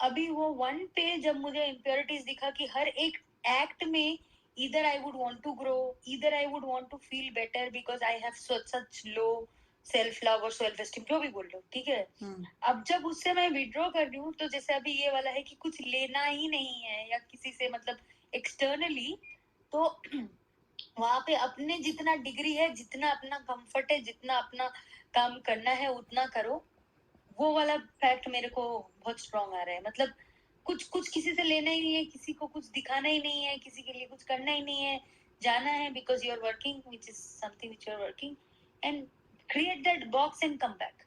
अभी वो 1 पे जब मुझे impurities दिखा कि हर एक एक्ट में either I would want to grow, either I would want to feel better because I have such low self love और सेल्फ एस्टीम, जो भी बोल रहे हो, ठीक है। अब जब उससे मैं विड्रॉ कर रही हूँ तो जैसे अभी ये वाला है कि कुछ लेना ही नहीं है या किसी से, मतलब एक्सटर्नली, तो वहां पे अपने जितना डिग्री है, जितना अपना कंफर्ट है, जितना अपना काम करना है उतना करो। वो वाला फैक्ट मेरे को बहुत स्ट्रॉन्ग आ रहा है। मतलब कुछ किसी से लेना ही नहीं है, किसी को कुछ दिखाना ही नहीं है, किसी के लिए कुछ करना ही नहीं है, जाना है because you are working which is something which you are working and create that box and come back।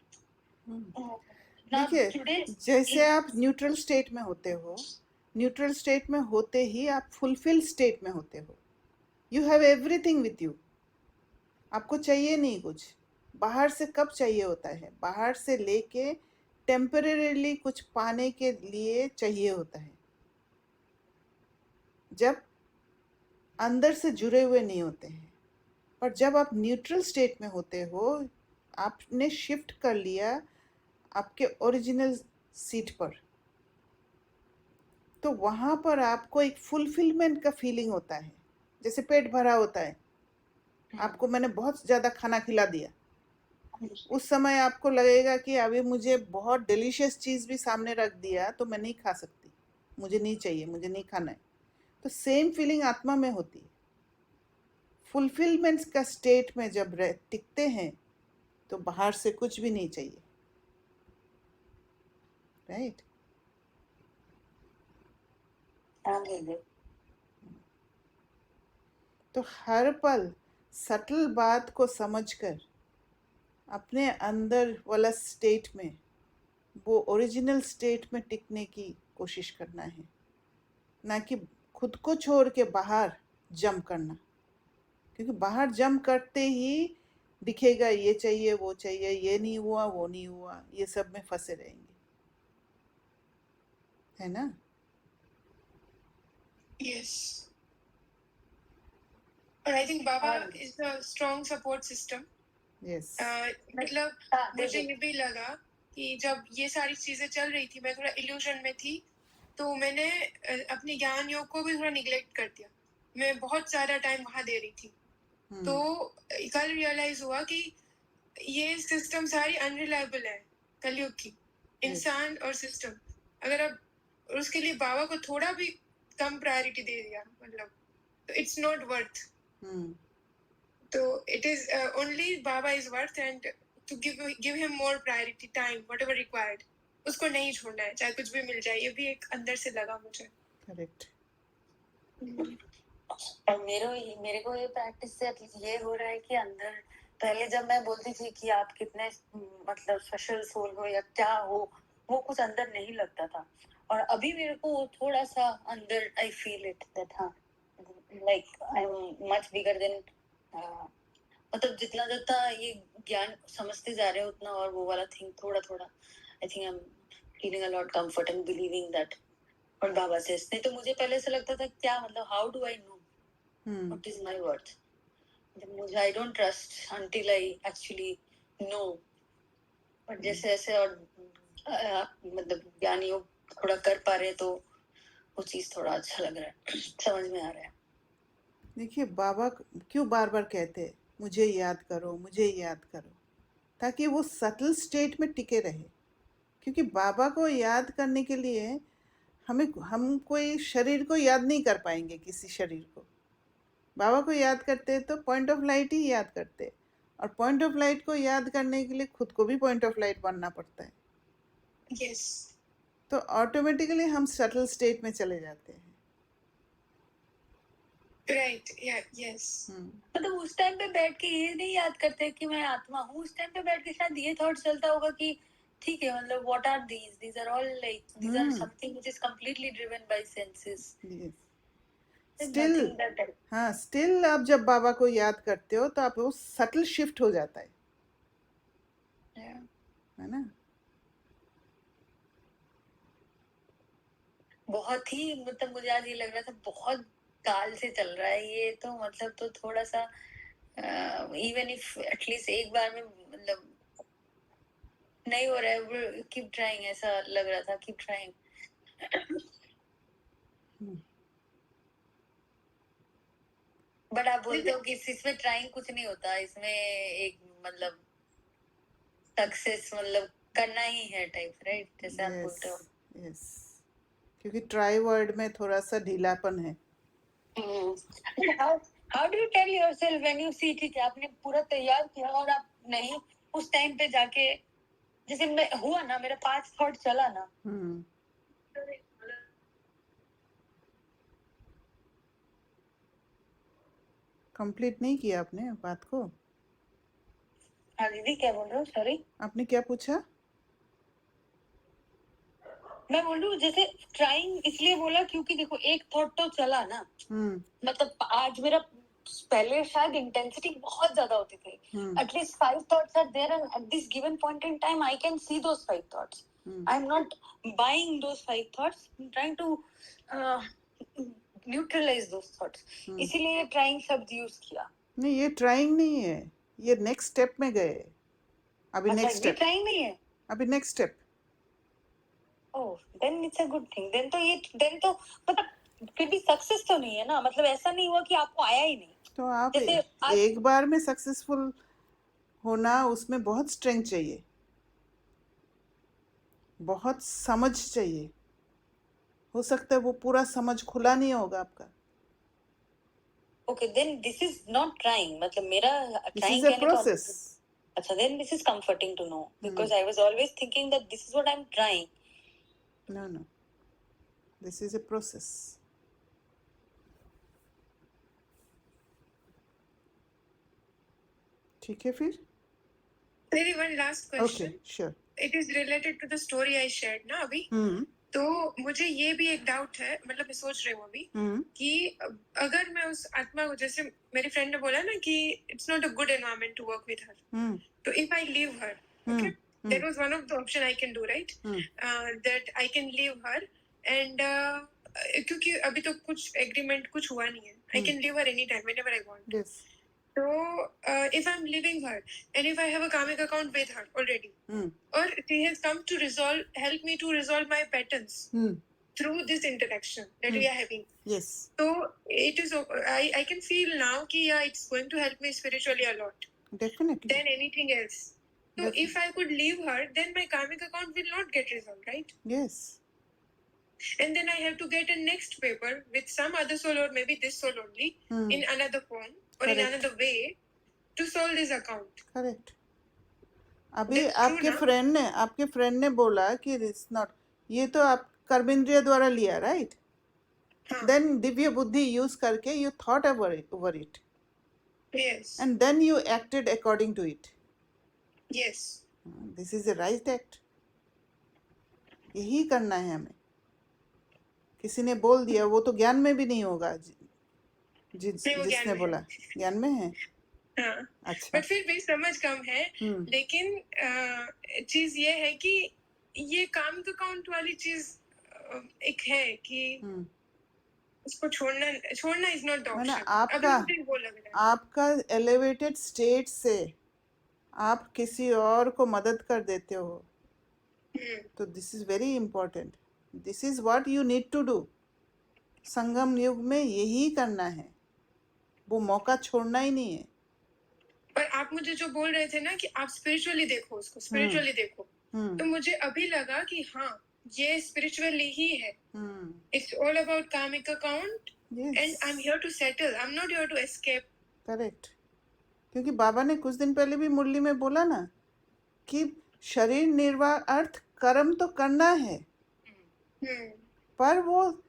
देखिए, जैसे आप न्यूट्रल स्टेट में होते हो, न्यूट्रल स्टेट में होते ही आप फुलफिल स्टेट में होते हो। You have everything with you. आपको चाहिए नहीं कुछ। बाहर से कब चाहिए होता है? बाहर से लेके टेम्परेरीली कुछ पाने के लिए चाहिए होता है, जब अंदर से जुड़े हुए नहीं होते हैं। पर जब आप न्यूट्रल स्टेट में होते हो, आपने शिफ्ट कर लिया आपके ओरिजिनल सीट पर, तो वहाँ पर आपको एक फुलफिलमेंट का फीलिंग होता है, जैसे पेट भरा होता है। आपको मैंने बहुत ज़्यादा खाना खिला दिया, उस समय आपको लगेगा कि अभी मुझे बहुत डिलीशियस चीज़ भी सामने रख दिया तो मैं नहीं खा सकती, मुझे नहीं चाहिए, मुझे नहीं खाना है। तो सेम फीलिंग आत्मा में होती है। फुलफिलमेंट का स्टेट में जब टिकते हैं तो बाहर से कुछ भी नहीं चाहिए, राइट? तो हर पल सटल बात को समझकर अपने अंदर वाला स्टेट में, वो ओरिजिनल स्टेट में टिकने की कोशिश करना है, ना कि खुद को छोड़ के बाहर जंप करना। क्योंकि बाहर जंप करते ही दिखेगा ये चाहिए वो चाहिए, ये नहीं हुआ वो नहीं हुआ, ये सब में फंसे रहेंगे, है ना? Yes. और I think Baba हाँ। is a strong support system. Yes. मतलब हाँ, मुझे देखिए, ये भी लगा कि जब ये सारी चीजें चल रही थी, मैं थोड़ा इल्यूजन में थी, तो मैंने अपने ज्ञान योग को भी थोड़ा निग्लेक्ट कर दिया। मैं बहुत सारा टाइम वहां दे रही थी। तो कल रियलाइज हुआ कि ये सिस्टम सारी अनरिलायबल है कलयुग की, इंसान और सिस्टम। अगर अब उसके लिए बाबा को थोड़ा भी कम प्रायोरिटी दे दिया, मतलब तो इट्स नॉट वर्थ। तो इट इज ओनली बाबा is worth, and to give him more priority, time, whatever required, उसको नहीं छोड़ना है, चाहे कुछ भी मिल जाए। ये भी एक अंदर से लगा मुझे। करेक्ट। और मेरे को ये प्रैक्टिस से एटलीस्ट ये हो रहा है कि अंदर, पहले जब मैं बोलती थी कि आप कितने मतलब स्पेशल सोल हो या क्या हो, वो कुछ अंदर नहीं लगता था। और अभी मेरे को थोड़ा सा अंदर आई फील इट दैट हाँ, like I am much bigger than, मतलब जितना जितना ये ज्ञान समझते जा रहे हैं उतना, और वो वाला थिंग थोड़ा थोड़ा I think I am feeling a lot comfort and believing that. और बाबा से नहीं तो मुझे पहले ऐसा लगता था क्या मतलब how do I know what is my worth? मुझे I don't trust until I actually know. और जैसे ऐसे और मतलब ज्ञान योग थोड़ा कर पा रहे तो वो चीज थोड़ा अच्छा लग रहा है, समझ में आ रहा है। देखिए, बाबा क्यों बार बार कहते हैं मुझे याद करो मुझे याद करो, ताकि वो सटल स्टेट में टिके रहे। क्योंकि बाबा को याद करने के लिए हम कोई शरीर को याद नहीं कर पाएंगे, किसी शरीर को। बाबा को याद करते हैं तो पॉइंट ऑफ लाइट ही याद करते हैं, और पॉइंट ऑफ लाइट को याद करने के लिए खुद को भी पॉइंट ऑफ लाइट बनना पड़ता है। यस। तो ऑटोमेटिकली हम सटल स्टेट में चले जाते हैं। Right, yes. मतलब उस टाइम पे बैठ के ये नहीं याद करते कि मैं आत्मा हूँ, उस टाइम पे बैठ के शायद ये थॉट चलता होगा कि ठीक है, मतलब what are these are all like these are something which is completely driven by senses. Still हाँ, स्टिल आप जब बाबा को याद करते हो तो आप वो सटल शिफ्ट हो जाता है ना? बहुत ही मतलब मुझे आज ये लग रहा था बहुत काल से चल रहा है ये, तो मतलब तो थोड़ा सा इवन इफ एटलीस्ट एक बार में मतलब नहीं हो रहा है, कीप ट्राइंग, ऐसा लग रहा था, कीप ट्राइंग। बट आप बोलते हो कि इसमें ट्राइंग कुछ नहीं होता, इसमें एक मतलब सक्सेस मतलब करना ही है टाइप, राइट? जैसे आप बोलते हो। यस, क्योंकि ट्राई वर्ड में थोड़ा सा ढीलापन है। How do you tell yourself when you see कि आपने पूरा तैयार किया और आप नहीं उस टाइम पे जाके, जैसे मैं हुआ ना, मेरा 5 थॉट चला ना, कंप्लीट नहीं किया आपने बात को। हाँ दीदी क्या बोल रहे हो? सॉरी, आपने क्या पूछा? मैं बोल रही हूँ जैसे ट्राइंग इसलिए बोला क्योंकि देखो एक थॉट तो चला ना, मतलब आज मेरा, पहले शायद इंटेंसिटी बहुत ज्यादा होती थी, at least 5 thoughts are there and at this given point in time I can see those 5 thoughts, I am not buying those 5 thoughts, I am trying to neutralise those thoughts, इसीलिए ट्राइंग शब्द use किया। नहीं, ये trying नहीं है, ये next step में गए। अभी नेक्स्ट स्टेप, ट्राइंग नहीं है, अभी next step. Oh then it's a good thing, then तो मतलब फिर भी सक्सेस तो नहीं है ना, मतलब ऐसा नहीं हुआ कि आपको आया ही नहीं। तो आप जैसे एक बार में सक्सेसफुल होना, उसमें बहुत स्ट्रेंथ चाहिए, बहुत समझ चाहिए। हो सकता है वो पूरा समझ खुला नहीं होगा आपका। Okay then this is not trying, मतलब मेरा दिस इज ट्राइंग अ कहने का प्रोसेस। अच्छा then this is comforting to know, because I was always thinking that this is what I am trying. No, this is a process. ठीक है फिर. Maybe one last question. Okay, sure. It is related to the story I shared ना अभी. तो मुझे ये भी एक डाउट है, मतलब मैं सोच रही हूँ अभी कि अगर मैं उस आत्मा को, जैसे मेरी फ्रेंड ने बोला ना कि it's not a good environment to work with her, तो if I leave her, okay, that was one of the option I can do, right, that I can leave her and क्योंकि अभी तो कुछ agreement कुछ हुआ नहीं है, I can leave her any time whenever I want. Yes. So, if I'm leaving her, and if I have a karmic account with her already, or she has come to help me to resolve my patterns through this interaction that we are having. Yes. So it is. I can feel now कि yeah, it's going to help me spiritually a lot. Definitely. Than anything else. So Definitely. if I could leave her, then my karmic account will not get resolved, right? Yes. And then I have to get a next paper with some other soul, or maybe this soul only, in another form. Or Correct. in another way to solve this account. Correct. अभी That's true आपके friend ने बोला कि it's not, ये तो आप कर्मेंद्रिय द्वारा लिया, राइट? देन दिव्य बुद्धि यूज करके you thought over it. Yes. And then you acted according to it. Yes. This is a right act. यही करना है हमें. किसी ने बोल दिया, वो तो ज्ञान में भी नहीं होगा. जिसने बोला ज्ञान में है. हाँ. अच्छा. बट फिर भी समझ कम है. लेकिन चीज ये है कि ये काम का काउंट वाली चीज एक है कि उसको छोड़ना इज नॉट द ऑप्शन. आपका एलिवेटेड स्टेट से आप किसी और को मदद कर देते हो, तो this is very important. This is what you need to do. Sangam युग में यही करना है, वो मौका छोड़ना ही नहीं है. पर आप मुझे जो बोल रहे थे ना कि आप स्पिरिचुअली देखो उसको, स्पिरिचुअली देखो, तो मुझे अभी लगा कि हाँ, ये स्पिरिचुअली ही है. It's all about karmic account and I am here to settle, I am not here to escape. Correct. क्योंकि बाबा ने कुछ दिन पहले भी मुरली में बोला ना कि शरीर निर्वाह अर्थ कर्म तो करना है, पर वो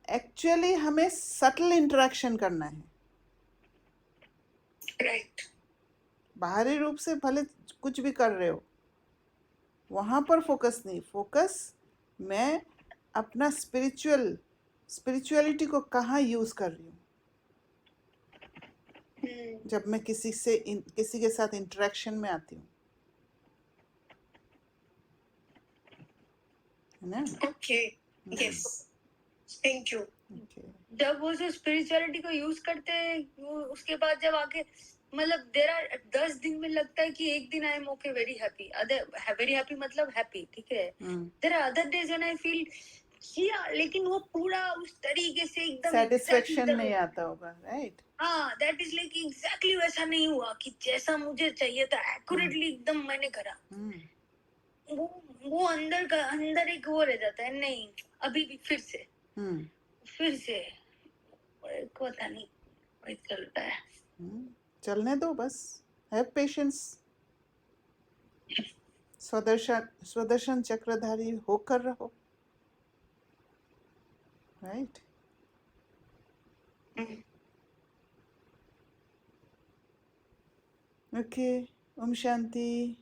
एक्चुअली हमें सटल इंटरेक्शन करना है. राइट. बाहरी रूप से भले कुछ भी कर रहे हो, वहाँ पर फोकस नहीं. फोकस मैं अपना स्पिरिचुअलिटी को कहाँ यूज कर रही हूँ. जब मैं किसी के साथ इंटरेक्शन में आती हूँ, है ना? ओके. Yes, thank you. जब वो जो स्पिरिचुअलिटी को यूज करते हैं, उसके बाद जब आके मतलब देर आर 10 दिन में लगता है कि एक दिन I am okay, very happy, very happy मतलब हैप्पी, ठीक है. There are other days when I feel किया, लेकिन वो पूरा उस तरीके से एकदम सेटिस्फेक्शन नहीं आता होगा, राइट? हाँ, दैट इज लाइक एग्जैक्टली वैसा नहीं हुआ कि जैसा मुझे चाहिए था, एक्यूरेटली एकदम मैंने करा. वो अंदर एक वो रह जाता है, नहीं अभी भी फिर से पता नहीं चलता है. चलने दो बस. Have patience. स्वदर्शन चक्रधारी होकर रहो, राइट? ओके. ओम शांति.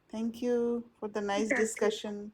Thank you for the nice discussion.